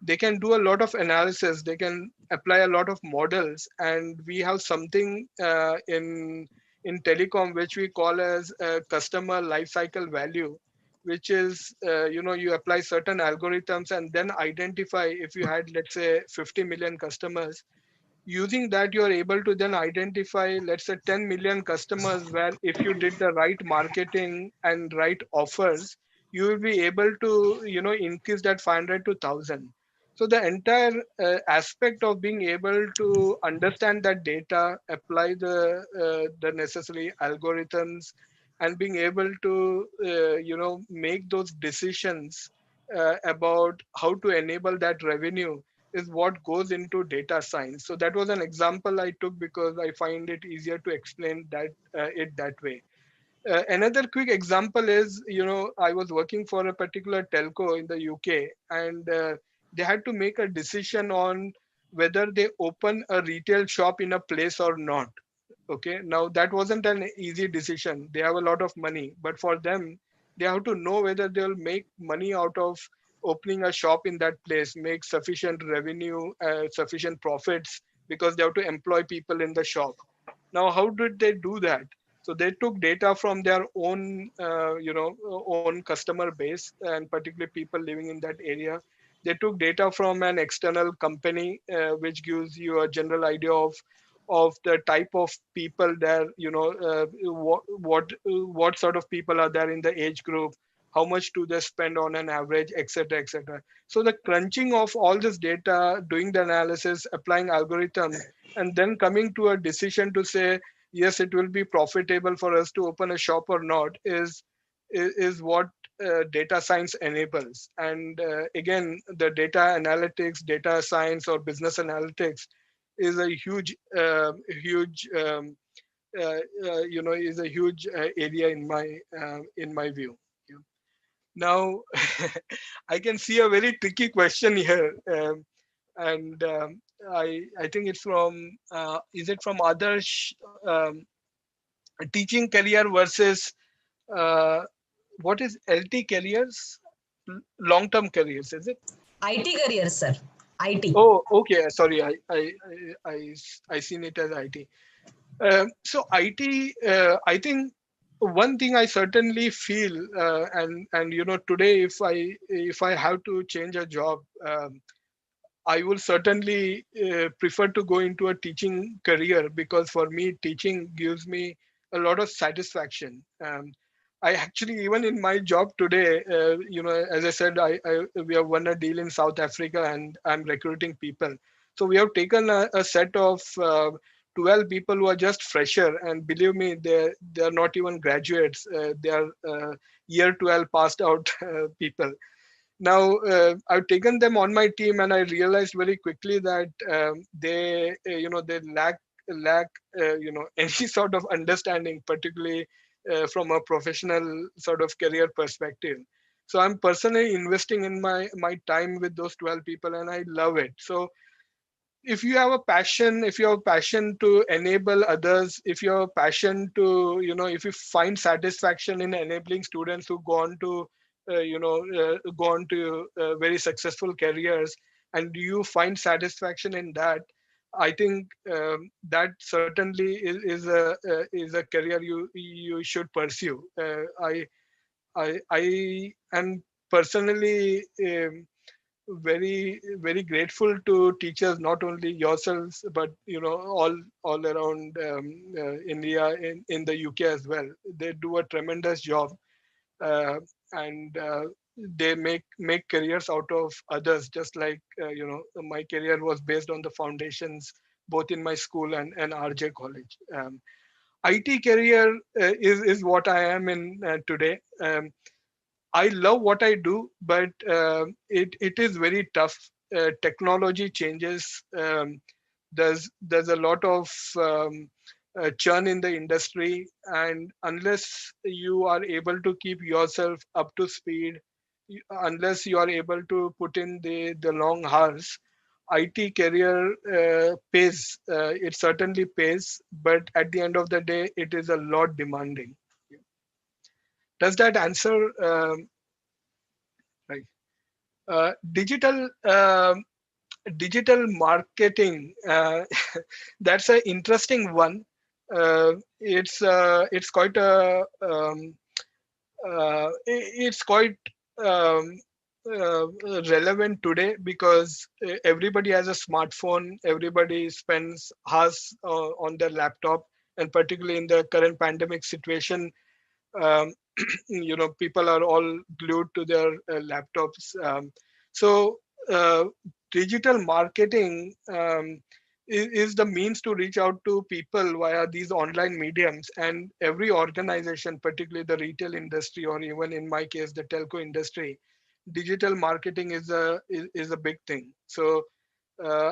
[SPEAKER 3] they can do a lot of analysis, they can apply a lot of models, and we have something in telecom which we call as customer lifecycle value, which is you apply certain algorithms and then identify, if you had, let's say, 50 million customers, using that you're able to then identify, let's say, 10 million customers, where if you did the right marketing and right offers, you will be able to increase that 500 to 1000. So the entire aspect of being able to understand that data, apply the necessary algorithms, and being able to make those decisions about how to enable that revenue is what goes into data science. So that was an example I took because I find it easier to explain it that way. Another quick example is, I was working for a particular telco in the UK, and they had to make a decision on whether they open a retail shop in a place or not. Okay, now that wasn't an easy decision. They have a lot of money, but for them, they have to know whether they'll make money out of opening a shop in that place, make sufficient revenue, sufficient profits, because they have to employ people in the shop. Now, how did they do that? So they took data from their own, own customer base, and particularly people living in that area. They took data from an external company, which gives you a general idea of the type of people there, what sort of people are there in the age group, how much do they spend on an average, etc., etc. So the crunching of all this data, doing the analysis, applying algorithms, and then coming to a decision to say, yes, it will be profitable for us to open a shop or not, is what data science enables. And again, the data analytics, data science, or business analytics is a huge is a huge area in my view. Now, I can see a very tricky question here, and I think it's from is it from Adarsh? Teaching career versus uh, what is LT careers? Long term careers, is it?
[SPEAKER 2] IT career, sir. IT.
[SPEAKER 3] Oh, okay. Sorry, I seen it as IT. So IT, I think one thing I certainly feel, and today, if I have to change a job, I will certainly prefer to go into a teaching career, because for me, teaching gives me a lot of satisfaction. I actually, even in my job today, as I said, we have won a deal in South Africa, and I'm recruiting people. So we have taken a set of 12 people who are just fresher, and believe me, they're not even graduates. They are year 12 passed out people. Now, I've taken them on my team, and I realized very quickly that they lack any sort of understanding, particularly from a professional sort of career perspective. So I'm personally investing in my time with those 12 people, and I love it. So if you have a passion, if you have a passion to enable others, if you have a passion to, if you find satisfaction in enabling students who go on to very successful careers, and you find satisfaction in that, I think that certainly is a career you should pursue. I am personally very grateful to teachers, not only yourselves, but all around India, in the UK as well. They do a tremendous job, uh, and they make careers out of others, just like my career was based on the foundations both in my school and RJ college. IT career is what I am in today. I love what I do, but it is very tough. Technology changes. There's a lot of churn in the industry, and unless you are able to keep yourself up to speed, unless you are able to put in the long hours, IT career pays. It certainly pays, but at the end of the day, it is a lot demanding. Does that answer? Right. Digital digital marketing. That's an interesting one. It's quite a it's quite um, relevant today because everybody has a smartphone. Everybody spends hours on their laptop, and particularly in the current pandemic situation, um, people are all glued to their laptops. So digital marketing is the means to reach out to people via these online mediums, and every organization, particularly the retail industry, or even in my case the telco industry, digital marketing is a big thing. So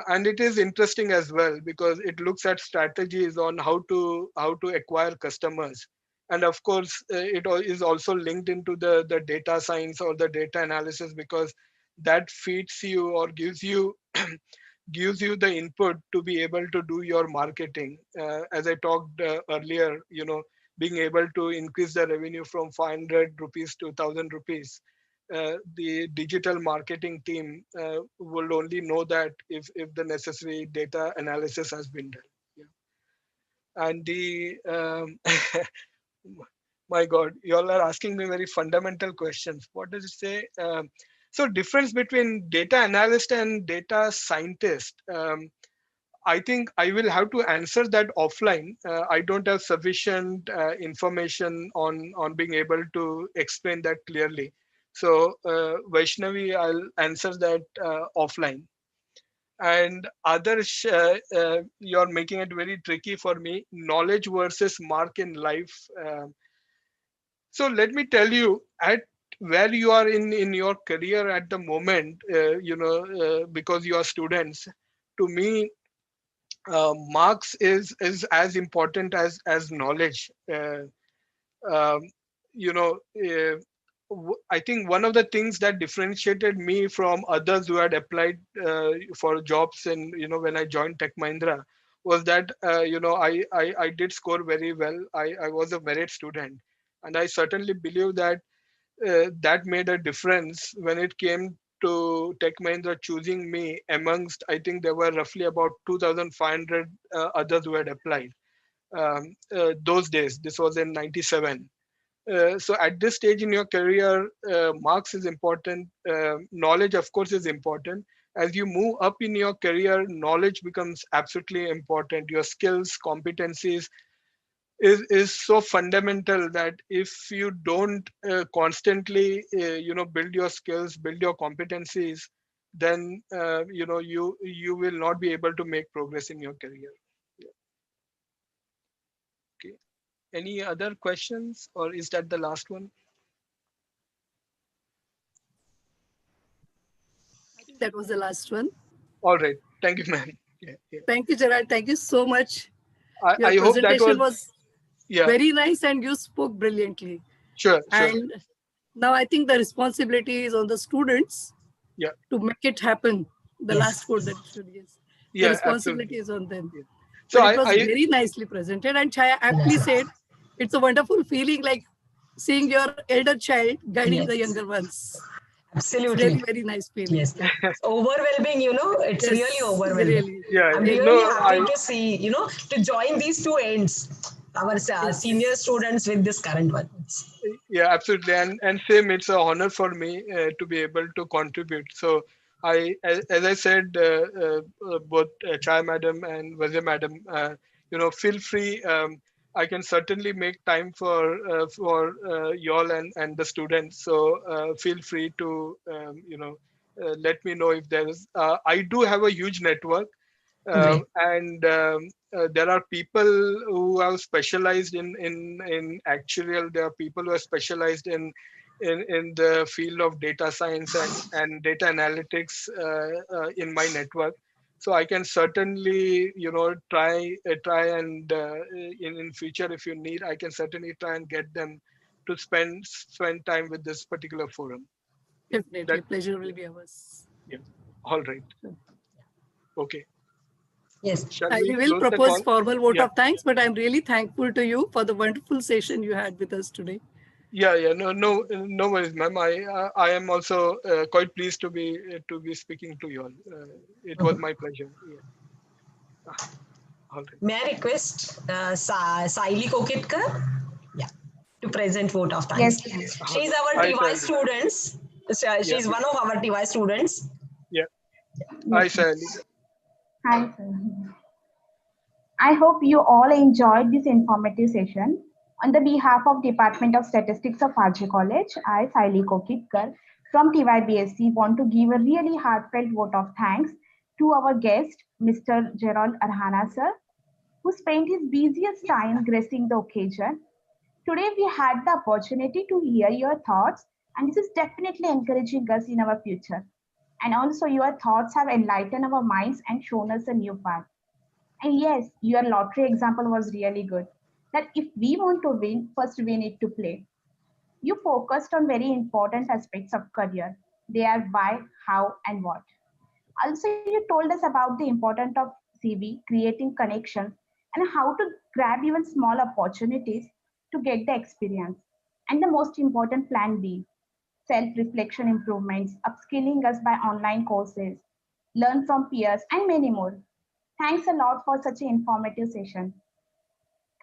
[SPEAKER 3] and it is interesting as well because it looks at strategies on how to acquire customers, and of course is also linked into the data science or the data analysis, because that feeds you or gives you gives you the input to be able to do your marketing. As I talked earlier, being able to increase the revenue from 500 rupees to 1000 rupees, the digital marketing team will only know that if the necessary data analysis has been done. Yeah. And the my God, you all are asking me very fundamental questions. What does it say? So difference between data analyst and data scientist. I think I will have to answer that offline. I don't have sufficient information on being able to explain that clearly. So Vaishnavi, I'll answer that offline. And others, you're making it very tricky for me. Knowledge versus mark in life. So let me tell you, at where you are in your career at the moment, because you are students, to me, marks is as important as knowledge. Um, you know, I think one of the things that differentiated me from others who had applied for jobs, and when I joined Tech Mahindra, was that I did score very well. I was a merit student, and I certainly believe that that made a difference when it came to Tech Mahindra choosing me amongst, I think there were roughly about 2,500 others who had applied. Those days, this was in 97. So at this stage in your career, marks is important. Knowledge, of course, is important. As you move up in your career, knowledge becomes absolutely important. Your skills, competencies is so fundamental that if you don't constantly, build your skills, build your competencies, then you will not be able to make progress in your career. Yeah. Okay. Any other questions, or is that the last one?
[SPEAKER 4] I think that was the last one.
[SPEAKER 3] All right. Thank you, ma'am. Yeah, yeah.
[SPEAKER 4] Thank you, Gerald. Thank you so much. Your
[SPEAKER 3] I hope that
[SPEAKER 4] presentation was
[SPEAKER 3] yeah,
[SPEAKER 4] very nice and you spoke brilliantly.
[SPEAKER 3] sure.
[SPEAKER 4] And now I think the responsibility is on the students
[SPEAKER 3] Yeah.
[SPEAKER 4] to make it happen. The
[SPEAKER 2] Yes.
[SPEAKER 4] last quote that you should use. The
[SPEAKER 3] Yeah,
[SPEAKER 4] responsibility
[SPEAKER 3] absolutely.
[SPEAKER 4] is on them.
[SPEAKER 3] Yeah.
[SPEAKER 4] So
[SPEAKER 3] So
[SPEAKER 4] it was very nicely presented. And Chaya aptly said, it's a wonderful feeling like seeing your elder child guiding
[SPEAKER 2] Yes.
[SPEAKER 4] the younger ones.
[SPEAKER 2] Absolutely.
[SPEAKER 4] It's really very nice feeling.
[SPEAKER 2] Yes. It's overwhelming, it's
[SPEAKER 4] Yes,
[SPEAKER 2] really overwhelming.
[SPEAKER 4] really.
[SPEAKER 3] yeah,
[SPEAKER 2] I'm
[SPEAKER 3] yeah.
[SPEAKER 2] really
[SPEAKER 3] No,
[SPEAKER 2] happy to see, to join these two ends, our senior students with this current one.
[SPEAKER 3] Yeah, absolutely. And same, it's an honor for me to be able to contribute. So as I said, both Chai madam and Vazir madam, feel free. I can certainly make time for y'all and the students. So feel free to let me know if there is. I do have a huge network. And there are people who have specialized in actuarial. There are people who are specialized in the field of data science and data analytics in my network. So I can certainly try and in future, if you need, I can certainly try and get them to spend time with this particular forum.
[SPEAKER 4] Definitely. Pleasure will be ours.
[SPEAKER 3] Yeah. All right. Okay.
[SPEAKER 2] Yes.
[SPEAKER 3] Shall
[SPEAKER 4] I
[SPEAKER 3] we
[SPEAKER 4] will
[SPEAKER 3] close the
[SPEAKER 4] propose
[SPEAKER 3] call?
[SPEAKER 4] formal vote
[SPEAKER 3] Yeah.
[SPEAKER 4] of thanks, but I'm really thankful to you for the wonderful session you had with us today.
[SPEAKER 3] No worries, ma'am. I am also quite pleased to be speaking to you all. It was my pleasure. Yeah. All right.
[SPEAKER 2] May I request Saili Kokitkar? Yeah, to present vote of thanks.
[SPEAKER 8] Yes.
[SPEAKER 2] She's our
[SPEAKER 3] Hi,
[SPEAKER 2] TY
[SPEAKER 3] Sally.
[SPEAKER 2] students.
[SPEAKER 3] Yeah.
[SPEAKER 2] She's one of our TY students.
[SPEAKER 3] Yeah. Hi, Sally.
[SPEAKER 8] Hi, sir. I hope you all enjoyed this informative session. On the behalf of Department of Statistics of RJ College, I, Saili Kokitkar, from TYBSC, want to give a really heartfelt vote of thanks to our guest, Mr. Gerald Aranha, sir, who spent his busiest time gracing the occasion. Today, we had the opportunity to hear your thoughts, and this is definitely encouraging us in our future. And also, your thoughts have enlightened our minds and shown us a new path. And yes, your lottery example was really good. That if we want to win, first we need to play. You focused on very important aspects of career. They are why, how, and what. Also, you told us about the importance of CV, creating connections, and how to grab even small opportunities to get the experience. And the most important, plan B, self-reflection improvements, upskilling us by online courses, learn from peers, and many more. Thanks a lot for such an informative session.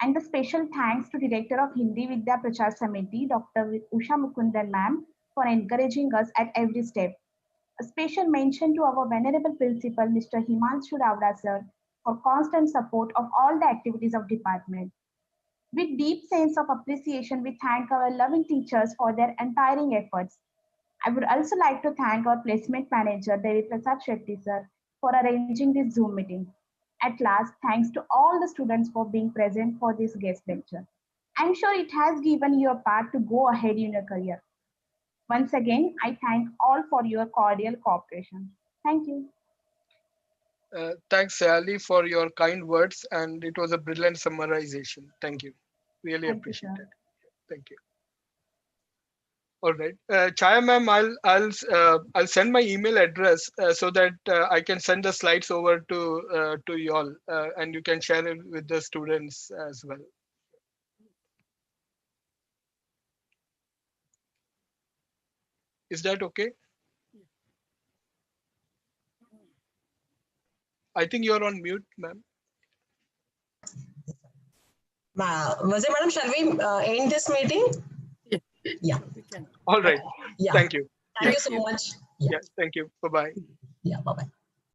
[SPEAKER 8] And the special thanks to Director of Hindi Vidya Prachar Samiti, Dr. Usha Mukundan ma'am, for encouraging us at every step. A special mention to our venerable principal, Mr. Himanshu Ravda sir, for constant support of all the activities of department. With deep sense of appreciation, we thank our loving teachers for their untiring efforts. I would also like to thank our placement manager, Devi Prasad Shetty sir, for arranging this Zoom meeting. At last, thanks to all the students for being present for this guest lecture. I'm sure it has given you a path to go ahead in your career. Once again, I thank all for your cordial cooperation. Thank you.
[SPEAKER 3] Thanks, Sally, for your kind words, and it was a brilliant summarization. Thank you. Really
[SPEAKER 8] Thank you,
[SPEAKER 3] appreciate
[SPEAKER 8] sir.
[SPEAKER 3] it. Thank you. All right, Chaya ma'am, I'll send my email address so that I can send the slides over to you all, and you can share it with the students as well. Is that okay? I think you're on mute, ma'am.
[SPEAKER 2] Was it, madam? Shall we end this meeting? Yeah.
[SPEAKER 4] We can.
[SPEAKER 3] All right.
[SPEAKER 2] Yeah.
[SPEAKER 3] Thank you.
[SPEAKER 2] Thank you so much.
[SPEAKER 3] Yeah. Thank you. Bye bye.
[SPEAKER 2] Yeah. Bye bye.